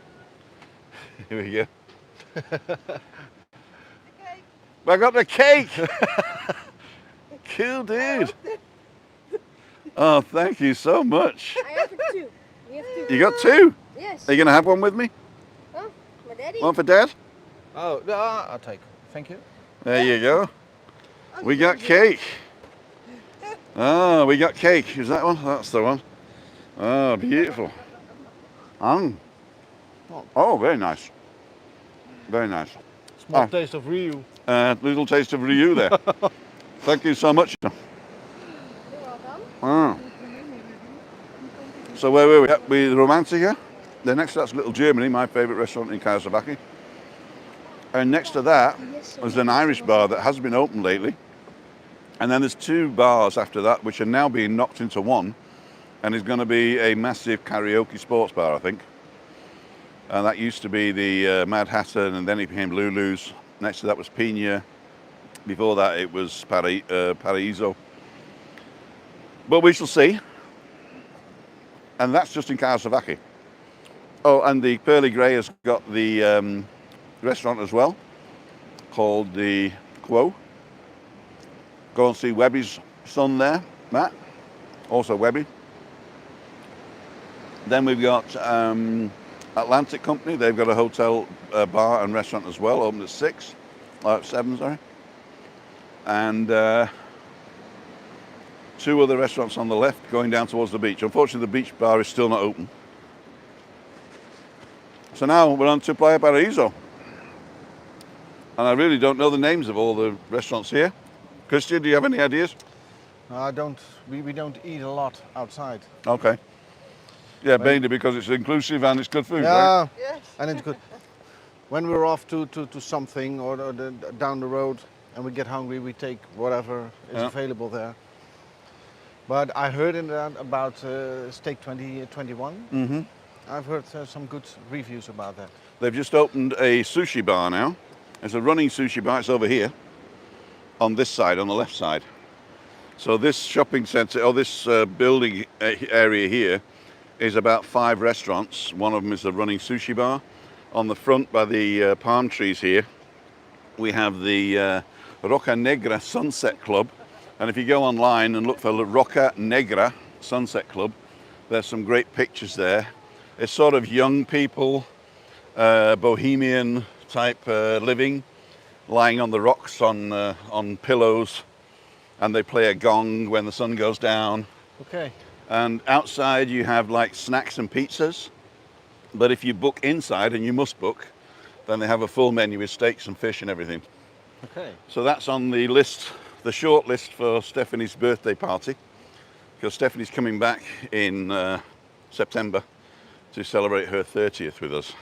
Here we go. I got the cake. Cool, dude. Oh, thank you so much. I have 2. We have 2. You got 2? Yes. Are you gonna have one with me? Oh, my daddy. One for Dad? Oh, I'll take. Thank you. There you go. We got cake. Oh, we got cake. Is that one? That's the one. Oh, beautiful. Oh, very nice. Very nice. Small taste of Rio. Little taste of Ryu there. Thank you so much. You're welcome. So where were we at? With Romantica. The next that's Little Germany, my favourite restaurant in Cayo Salvaje. And next to that was an Irish bar that has been open lately. And then there's 2 bars after that, which are now being knocked into one, and is going to be a massive karaoke sports bar, I think. And that used to be the Mad Hatter, and then it became Lulu's. Next to that was Pina. Before that, it was Paraíso. But we shall see. And that's just in Karasavaki. Oh, and the Pearly Grey has got the restaurant as well, called the Quo. Go and see Webby's son there, Matt. Also Webby. Then we've got Atlantic Company. They've got a hotel, bar and restaurant as well, open at 7, sorry. And 2 other restaurants on the left going down towards the beach. Unfortunately, the beach bar is still not open. So now we're on to Playa Paraíso. And I really don't know the names of all the restaurants here. Christian, do you have any ideas? I don't. We don't eat a lot outside. Okay. Yeah, mainly because it's inclusive and it's good food, Yeah, right? Yes. and it's good. When we're off to something or down the road and we get hungry, we take whatever is available there. But I heard about Steak 2021. Mm-hmm. I've heard some good reviews about that. They've just opened a sushi bar now. It's a running sushi bar. It's over here on this side, on the left side. So this shopping centre, or this building area here, is about 5 restaurants. One of them is a running sushi bar. On the front by the palm trees here, we have the Roca Negra Sunset Club. And if you go online and look for the Roca Negra Sunset Club, there's some great pictures there. It's sort of young people, bohemian type living, lying on the rocks on pillows, and they play a gong when the sun goes down. Okay. And outside you have like snacks and pizzas, but if you book inside, and you must book, then they have a full menu with steaks and fish and everything. Okay. So that's on the list, the short list for Stephanie's birthday party, because Stephanie's coming back in September to celebrate her 30th with us.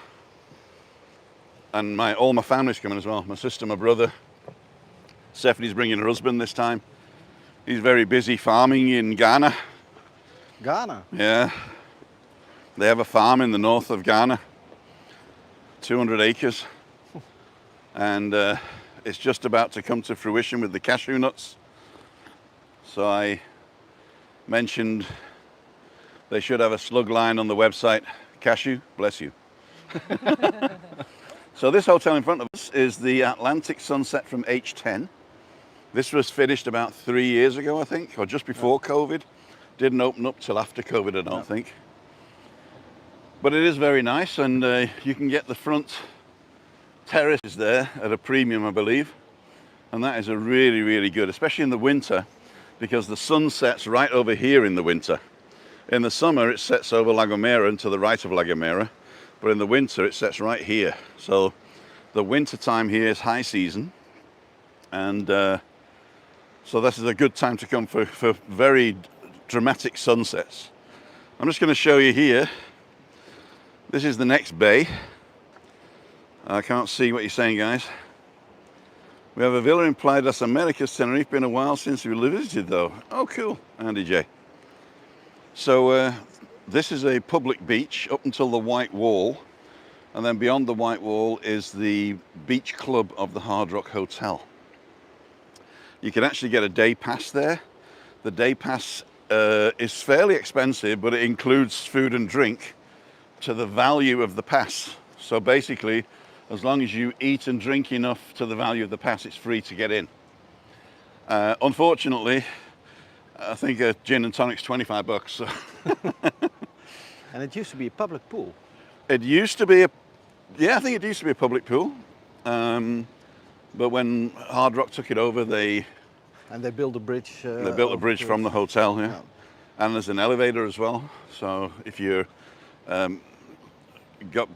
And all my family's coming as well. My sister, my brother. Stephanie's bringing her husband this time. He's very busy farming in Ghana. Ghana. Yeah. They have a farm in the north of Ghana, 200 acres. And it's just about to come to fruition with the cashew nuts. So I mentioned they should have a slug line on the website, cashew, bless you. So this hotel in front of us is the Atlantic Sunset from H10. This was finished about 3 years ago, I think, or just before COVID. Didn't open up till after COVID, I don't think. But it is very nice, and you can get the front terraces there at a premium, I believe. And that is a really, really good, especially in the winter, because the sun sets right over here in the winter. In the summer, it sets over La Gomera and to the right of La Gomera. But in the winter, it sets right here. So the winter time here is high season. And so this is a good time to come for very dramatic sunsets. I'm just going to show you here. This is the next bay. I can't see what you're saying, guys. We have a villa in Playa das Americas, Tenerife. Been a while since we visited, though. Oh, cool. Andy J. So this is a public beach up until the white wall. And then beyond the white wall is the beach club of the Hard Rock Hotel. You can actually get a day pass there. The day pass is fairly expensive, but it includes food and drink to the value of the pass. So basically, as long as you eat and drink enough to the value of the pass, it's free to get in. Unfortunately, I think a gin and tonic's 25 bucks. So. And it used to be a public pool. It used to be I think it used to be a public pool. But when Hard Rock took it over, they built a bridge. They built a bridge from the hotel, yeah. And there's an elevator as well. So if you're got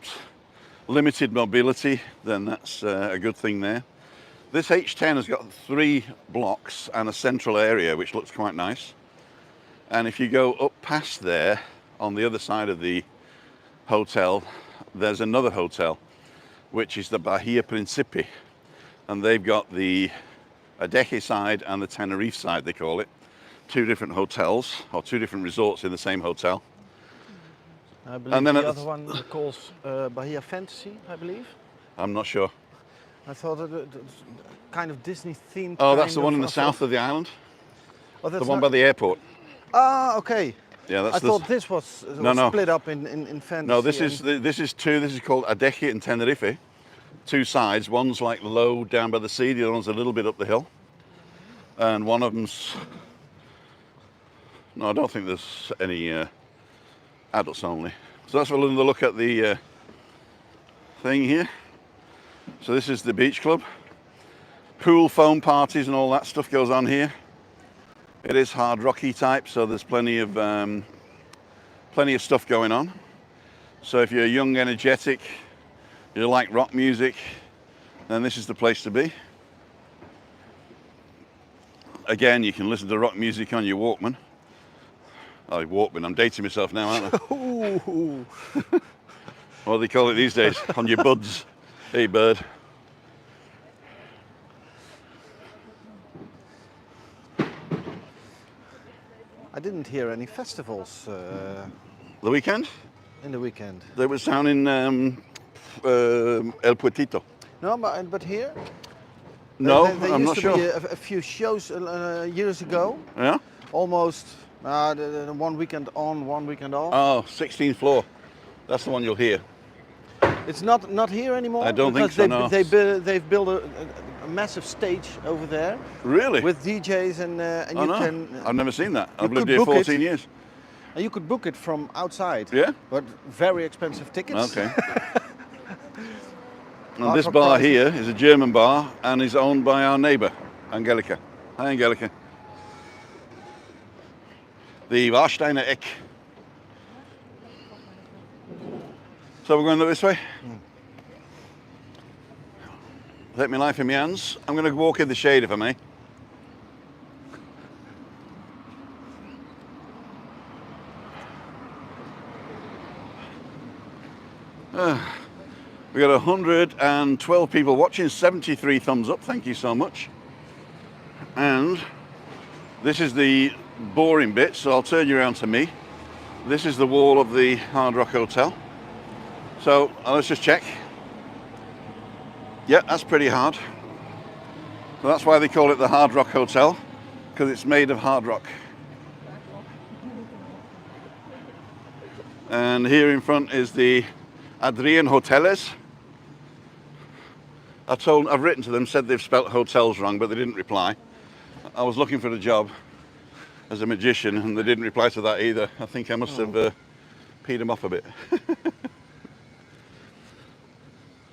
limited mobility, then that's a good thing there. This H10 has got 3 blocks and a central area, which looks quite nice. And if you go up past there, on the other side of the hotel, there's another hotel. which is the Bahia Principe. And they've got the Adeje side and the Tenerife side, they call it. Two different hotels, or two different resorts in the same hotel. I believe And then the at other one calls Bahia Fantasy, I believe. I'm not sure. I thought it kind of Disney themed. Oh, that's the one in the south of the island? Oh, that's The one not- by the airport. Ah, okay. Yeah, that's I thought this was, No. split up in fantasy. No, this and- is two. This is called Adeje and Tenerife. Two sides. One's like low down by the sea. The other one's a little bit up the hill. And one of them's. No, I don't think there's any adults only. So let's have another look at the thing here. So this is the beach club. Pool, foam parties, and all that stuff goes on here. It is hard rocky type, so there's plenty of stuff going on. So if you're young, energetic, you like rock music, then this is the place to be. Again, you can listen to rock music on your Walkman. Oh, Walkman, I'm dating myself now, aren't I? Ooh. What do they call it these days? On your buds. Hey, bird. I didn't hear any festivals The weekend? in the weekend. There was down in El Puertito. No, but here? No, There I'm used not to sure. be a few shows years ago, Yeah? almost the one weekend on, one weekend off. Oh, 16th floor. That's the one you'll hear. It's not here anymore. I don't think because so, no. They've built a massive stage over there Really? with DJs and Oh, you no. can I've never seen that. you I've lived could here book it. 14 years. and you could book it from outside. Yeah? But very expensive tickets. Okay. And Hard this rock bar prices. here is a German bar and is owned by our neighbour, Angelica. Hi, Angelica. The Warsteiner Eck. So we're going this way? Take my life in my hands. I'm going to walk in the shade if I may. We got 112 people watching, 73 thumbs up. Thank you so much. And this is the boring bit, so I'll turn you around to me. This is the wall of the Hard Rock Hotel. So let's just check. Yeah, that's pretty hard. So that's why they call it the Hard Rock Hotel, because it's made of hard rock. And here in front is the Adrian Hoteles. I've written to them, said they've spelt hotels wrong, but they didn't reply. I was looking for a job as a magician, and they didn't reply to that either. I think I must have peed them off a bit.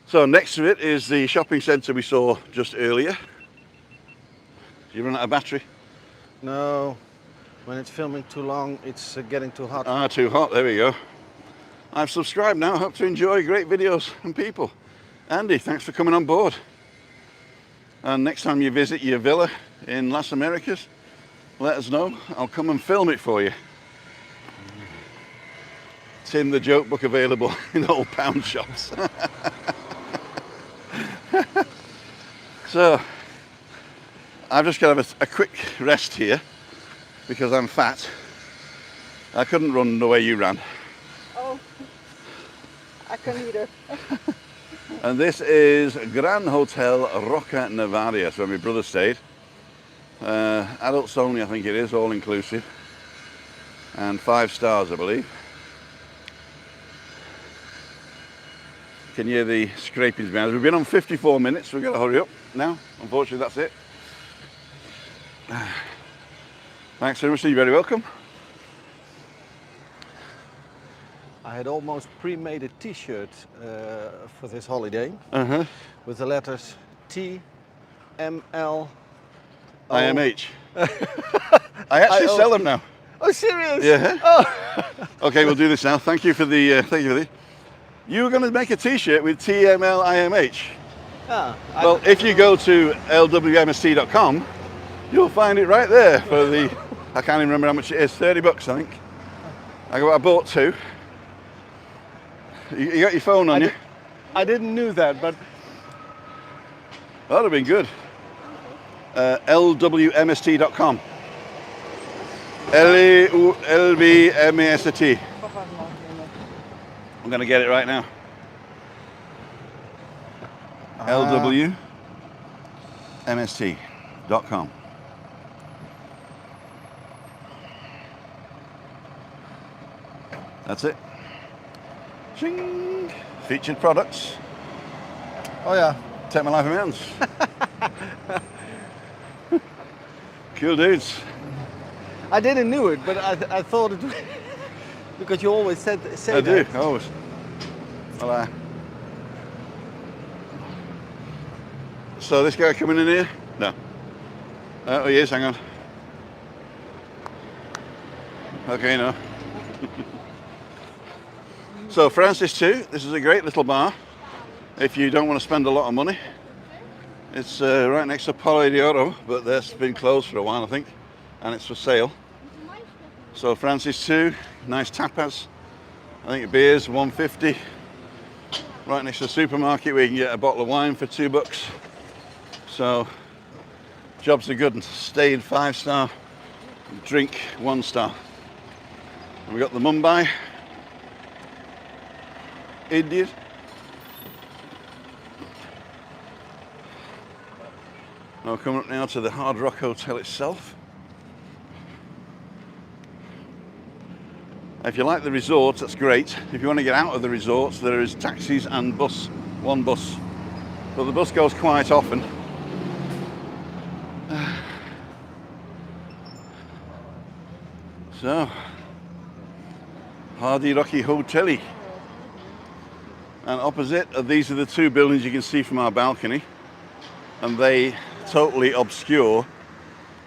So next to it is the shopping centre we saw just earlier. You run out of battery? No, when it's filming too long, it's getting too hot. Ah, too hot. There we go. I've subscribed now. Hope to enjoy great videos and people. Andy, thanks for coming on board. And next time you visit your villa in Las Americas, let us know. I'll come and film it for you. Tim the Joke Book available in all pound shops. So, I've just got to have a quick rest here because I'm fat. I couldn't run the way you ran. Oh, I can either. And this is Gran Hotel Roca Nevada, where my brother stayed. Adults only, I think it is, all inclusive. And 5 stars, I believe. Can you hear the scrapings behind us? We've been on 54 minutes, so we've got to hurry up now. Unfortunately, that's it. Thanks very much, you're very welcome. I had almost pre-made a T-shirt for this holiday Uh-huh. with the letters T, M, L, O. IMH. I actually sell them now. Oh, serious? Yeah. Oh. Okay, we'll do this now. Thank you for the. You were going to make a T-shirt with TMLIMH. Ah, Well, if you go to lwmst.com, you'll find it right there for the. I can't even remember how much it is. $30, I think. I bought 2. You got your phone on you? I didn't knew that, but That would have been good. LWMST.com. LBMST. I'm going to get it right now. LWMST.com. That's it. Ching. Featured products. oh yeah. Take my life in my hands. Cool dudes. I didn't knew it, but I thought it because you always say I do, that. always. Well, so this guy coming in here? No. Oh, he is, hang on. Okay, no. So Francis 2, this is a great little bar if you don't want to spend a lot of money. It's right next to Playa de Oro, but that's been closed for a while, I think, and it's for sale. So Francis 2, nice tapas. I think beer's $1.50. Right next to the supermarket where you can get a bottle of wine for $2. So jobs are good and stay in 5-star, drink 1-star. And we got the Mumbai Indian. Now coming up now to the Hard Rock Hotel itself. If you like the resorts, that's great. If you want to get out of the resorts, there is taxis and one bus. But the bus goes quite often. So, Hardy Rocky Hotel. And opposite, these are the two buildings you can see from our balcony. And they totally obscure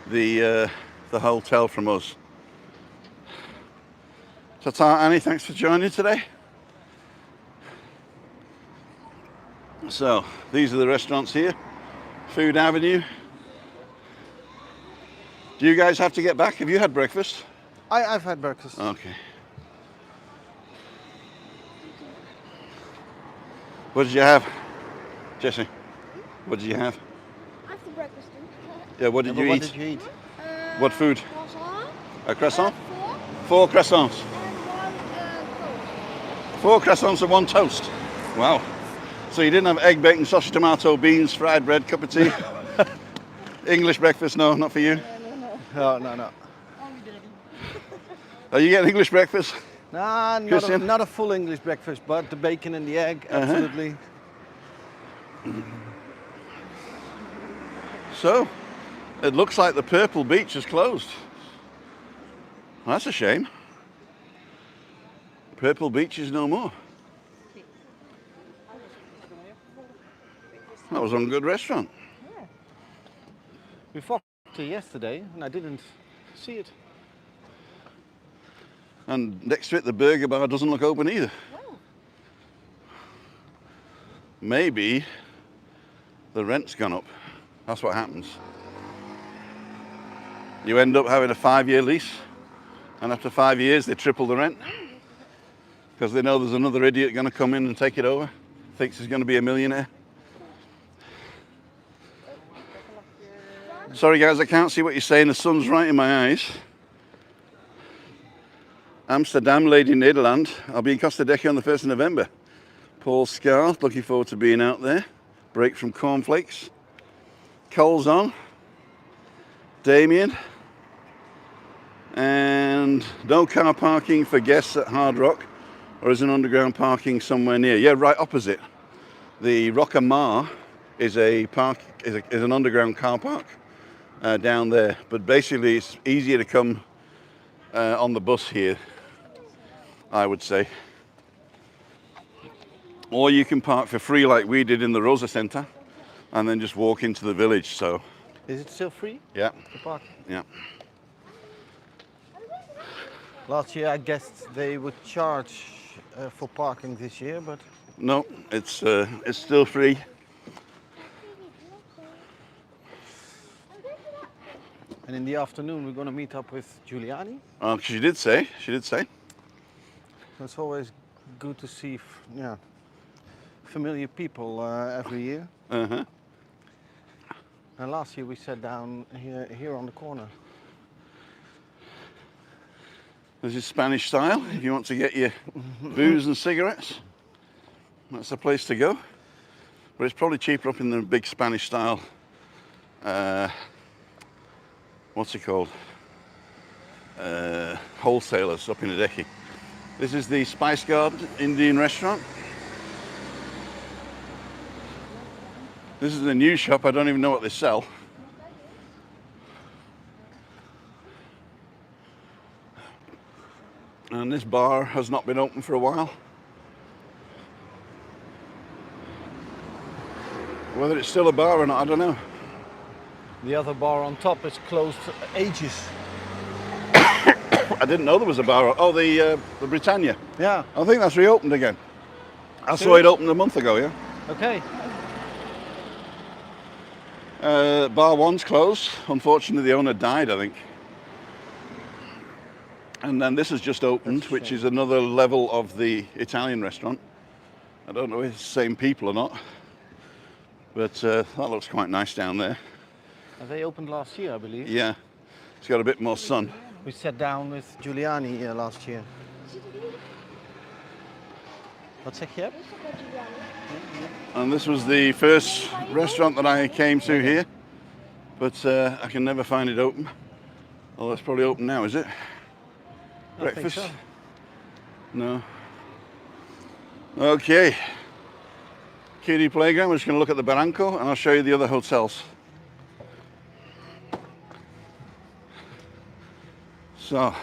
the hotel from us. Ta-ta, Annie, thanks for joining today. So, these are the restaurants here. Food Avenue. Do you guys have to get back? Have you had breakfast? I've had breakfast. Okay. What did you have, Jesse? What did you have? After breakfast. Yeah, what did you What eat? did you eat? What food? Croissant. A croissant? 4 4 croissants. and 1 toast. 4 croissants and 1 toast. Wow. So you didn't have egg, bacon, sausage, tomato, beans, fried bread, cup of tea? English breakfast? No, not for you. No. Are you getting English breakfast? Nah, Christian? not a full English breakfast, but the bacon and the egg, absolutely. So, it looks like the Purple Beach is closed. That's a shame. Purple Beach is no more. That was a good restaurant. We walked here yesterday and I didn't see it. And next to it, the burger bar doesn't look open either. Maybe the rent's gone up. That's what happens. You end up having a 5-year lease, and after 5 years, they triple the rent. Because they know there's another idiot going to come in and take it over, thinks he's going to be a millionaire. Sorry guys, I can't see what you're saying. The sun's right in my eyes. Amsterdam, Lady Nederland. I'll be in Costa Deca on the 1st of November. Paul Scar, looking forward to being out there. Break from cornflakes. Cole's on. Damien. And no car parking for guests at Hard Rock, or is an underground parking somewhere near? Yeah, right opposite. The Rockamar is an underground car park down there. But basically, it's easier to come on the bus here, I would say. Or you can park for free like we did in the Rosa Centre and then just walk into the village. So, Is it still free, yeah, the park? yeah. Last year I guessed they would charge for parking this year, but No, it's still free. and in the afternoon we're going to meet up with Giuliani. She did say. It's always good to see, familiar people every year. Uh-huh. And last year we sat down here on the corner. This is Spanish style. If you want to get your booze and cigarettes, that's the place to go. But it's probably cheaper up in the big Spanish style. What's it called? Wholesalers up in Adeki. This is the Spice Garden Indian restaurant. This is the new shop. I don't even know what they sell. And this bar has not been open for a while. Whether it's still a bar or not, I don't know. The other bar on top is closed ages. I didn't know there was a bar. Oh, the Britannia. Yeah. I think that's reopened again. I saw it open a month ago, yeah. Okay. Bar one's closed. Unfortunately, the owner died, I think. And then this has just opened, which is another level of the Italian restaurant. I don't know if it's the same people or not, but that looks quite nice down there. They opened last year, I believe. Yeah, it's got a bit more sun. We sat down with Giuliani last year. Wat zeg je? And this was the first restaurant that I came to here, but I can never find it open. Well, it's probably open now, is it? Breakfast? I think so. No. Okay. Kiddie playground. We're just going to look at the Barranco and I'll show you the other hotels. So.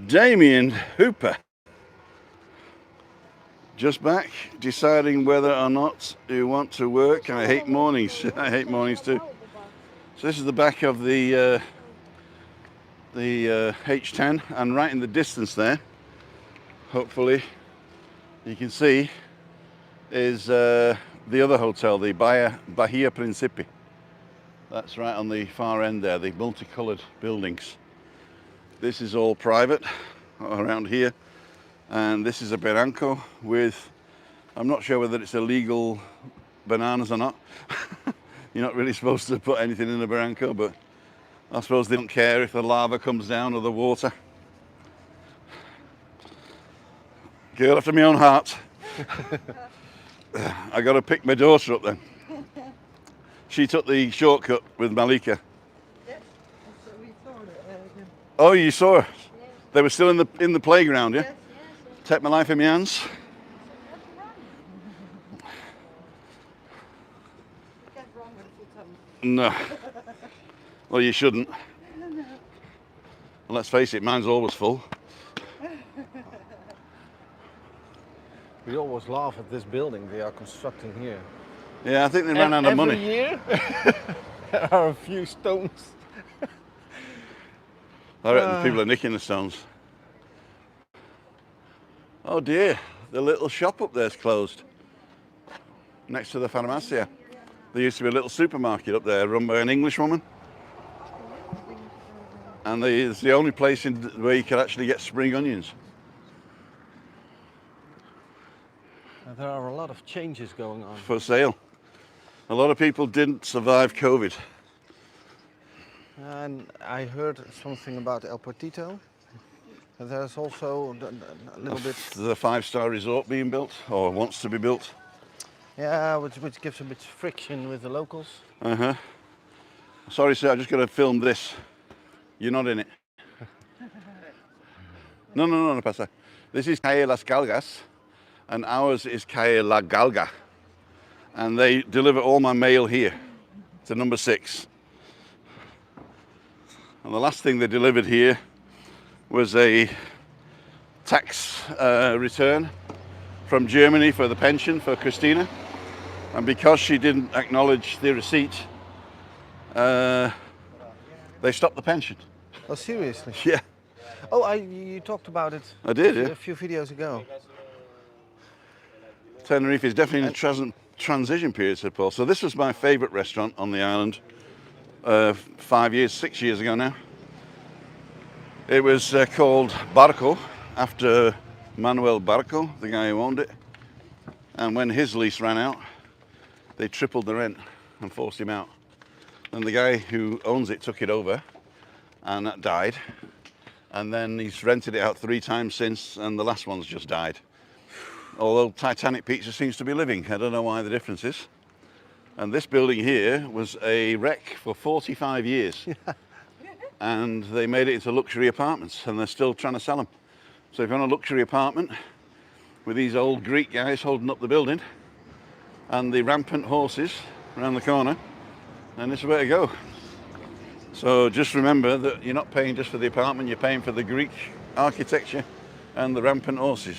Damien Hooper. Just back, deciding whether or not you want to work. I hate mornings. I hate mornings too. So this is the back of the H10, and right in the distance there, hopefully you can see, is the other hotel, the Bahia Principe. That's right on the far end there, the multicolored buildings. This is all private around here. And this is a barranco with, I'm not sure whether it's illegal bananas or not. You're not really supposed to put anything in a barranco, but I suppose they don't care if the lava comes down or the water. Girl after my own heart. I got to pick my daughter up then. She took the shortcut with Malika. Yes, so we saw it. Oh, you saw her? They were still in the playground, yeah? Yes. Take my life in my hands. Get wrong with full tongue. No. Well, you shouldn't. Well, let's face it, mine's always full. We always laugh at this building they are constructing here. Yeah, I think they ran out of money. Every year there are a few stones. I reckon people are nicking the stones. Oh dear, the little shop up there's closed. Next to the Farmacia. There used to be a little supermarket up there run by an English woman. And it's the only place where you could actually get spring onions. There are a lot of changes going on. For sale. A lot of people didn't survive COVID. And I heard something about El Portito. There's also a little bit. There's a 5-star resort being built, or wants to be built. Yeah, which gives a bit of friction with the locals. Uh-huh. Sorry, sir, I just got to film this. You're not in it. No, pasa. This is Calle Las Galgas, and ours is Calle La Galga. And they deliver all my mail here to number 6. And the last thing they delivered here was a tax return from Germany for the pension for Christina. And because she didn't acknowledge the receipt, they stopped the pension. Oh, seriously? Yeah, Oh, you talked about it. I did, yeah. A few videos ago. Tenerife is definitely in a transition period, said Paul. So this was my favourite restaurant on the island 6 years ago now. It was called Barco, after Manuel Barco, the guy who owned it. And when his lease ran out, they tripled the rent and forced him out. And the guy who owns it took it over, and that died. And then he's rented it out 3 times since, and the last one's just died. Although Titanic Pizza seems to be living. I don't know why the difference is. And this building here was a wreck for 45 years. And they made it into luxury apartments, and they're still trying to sell them. So if you want a luxury apartment with these old Greek guys holding up the building and the rampant horses around the corner, then it's the way to go. So just remember that you're not paying just for the apartment, you're paying for the Greek architecture and the rampant horses.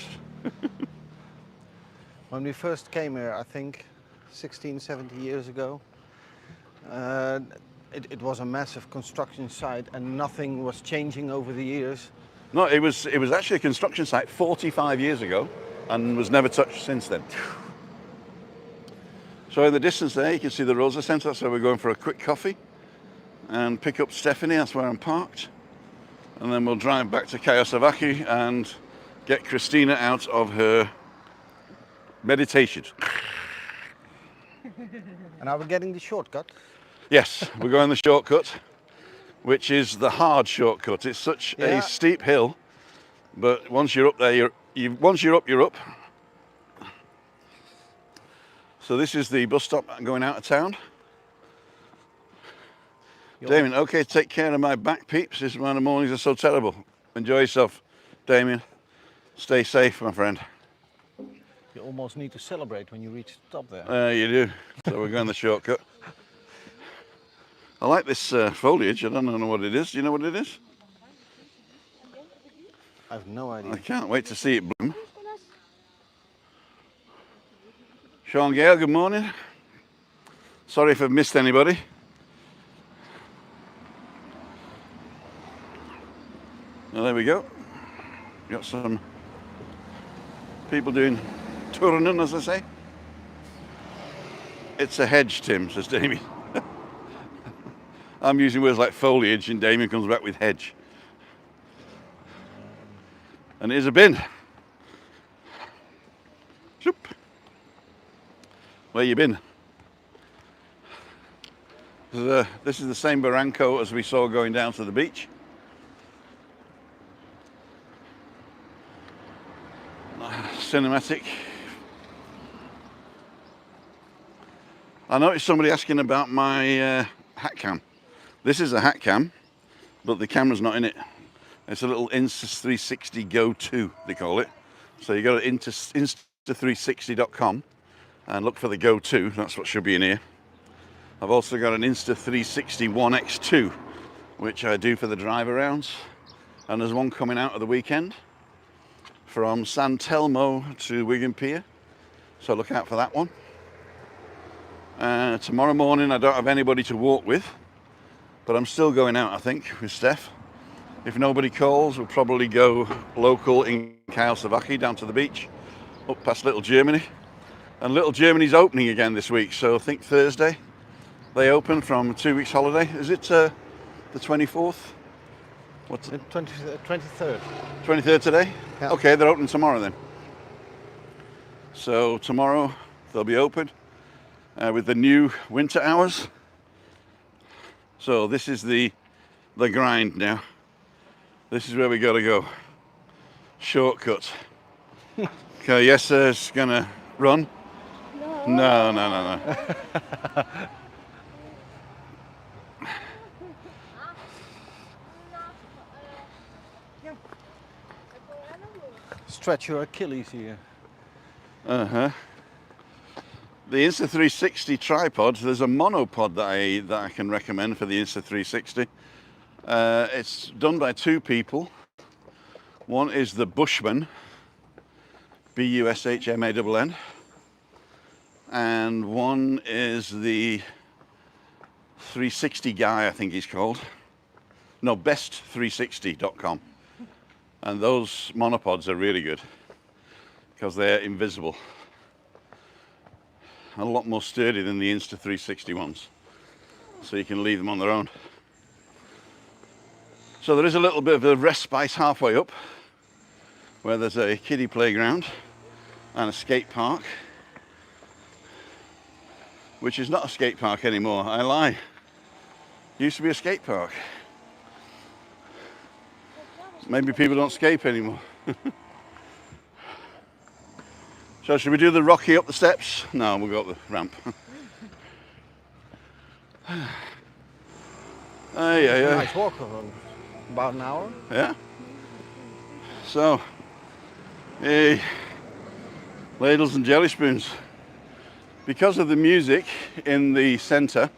When we first came here, I think 16, 17 years ago, it was a massive construction site and nothing was changing over the years. No, it was actually a construction site 45 years ago and was never touched since then. So in the distance there, you can see the Rosa Centre, so we're going for a quick coffee and pick up Stephanie, that's where I'm parked. And then we'll drive back to Kayasavaki and get Christina out of her meditation. And are we getting the shortcut? Yes, we're going the shortcut, which is the hard shortcut. It's such a steep hill, but once you're up there, once you're up, you're up. So this is the bus stop going out of town. Damien, okay, take care of my back, peeps. This is why the mornings are so terrible. Enjoy yourself, Damien. Stay safe, my friend. You almost need to celebrate when you reach the top there. You do. So we're going the shortcut. I like this foliage. I don't know what it is. Do you know what it is? I have no idea. I can't wait to see it bloom. Sean Gale, good morning. Sorry if I've missed anybody. Well, there we go. Got some people doing turning, as I say. It's a hedge, Tim, says Damien. I'm using words like foliage and Damien comes back with hedge. And it is a bin. Shoop. Where you been? This is the same barranco as we saw going down to the beach. Cinematic. I noticed somebody asking about my hat cam. This is a hat cam, but the camera's not in it. It's a little Insta360 Go 2, they call it. So you go to Insta360.com and look for the Go 2. That's what should be in here. I've also got an Insta360 One X2, which I do for the drive arounds. And there's one coming out of the weekend from San Telmo to Wigan Pier. So look out for that one. Tomorrow morning I don't have anybody to walk with, but I'm still going out, I think, with Steph. If nobody calls, we'll probably go local in Kayasavaki down to the beach, up past Little Germany. And Little Germany's opening again this week, so I think Thursday they open from 2 weeks holiday. Is it the 24th? What's it? 23rd. 23rd today? Yeah. Okay, they're opening tomorrow then. So tomorrow they'll be open with the new winter hours. So this is the grind now. This is where we gotta go. Shortcut. Okay, yes, it's gonna run. No. Stretch your Achilles here. The Insta360 tripod, there's a monopod that I can recommend for the Insta360. It's done by 2 people. One is the Bushman, Bushmann, and one is the 360 guy, I think he's called. No, best360.com. And those monopods are really good because they're invisible. A lot more sturdy than the Insta360 ones. So you can leave them on their own. So there is a little bit of a respite halfway up, where there's a kiddie playground and a skate park, which is not a skate park anymore. I lie. Used to be a skate park. Maybe people don't skate anymore. So should we do the rocky up the steps? No, we'll go up the ramp. Nice walk of about an hour. Yeah. So, hey, ladles and jelly spoons. Because of the music in the centre,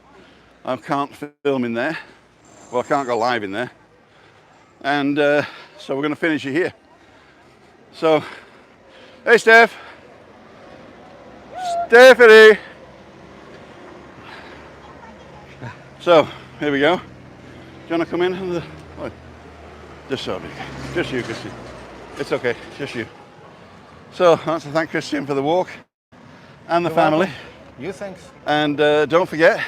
I can't film in there. Well, I can't go live in there. And so we're going to finish it here. So, hey Steph. Stephanie. So, here we go. Do you want to come in? Oh, just so, just you, Christian. It's okay, just you. So, I want to thank Christian for the walk and the family. You thanks. And don't forget,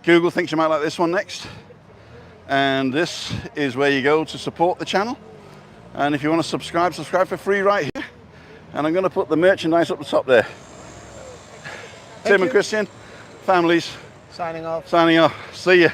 Google thinks you might like this one next. And this is where you go to support the channel. And if you want to subscribe for free right here. And I'm going to put the merchandise up the top there. Tim and Christian, families. Signing off. Signing off. See you.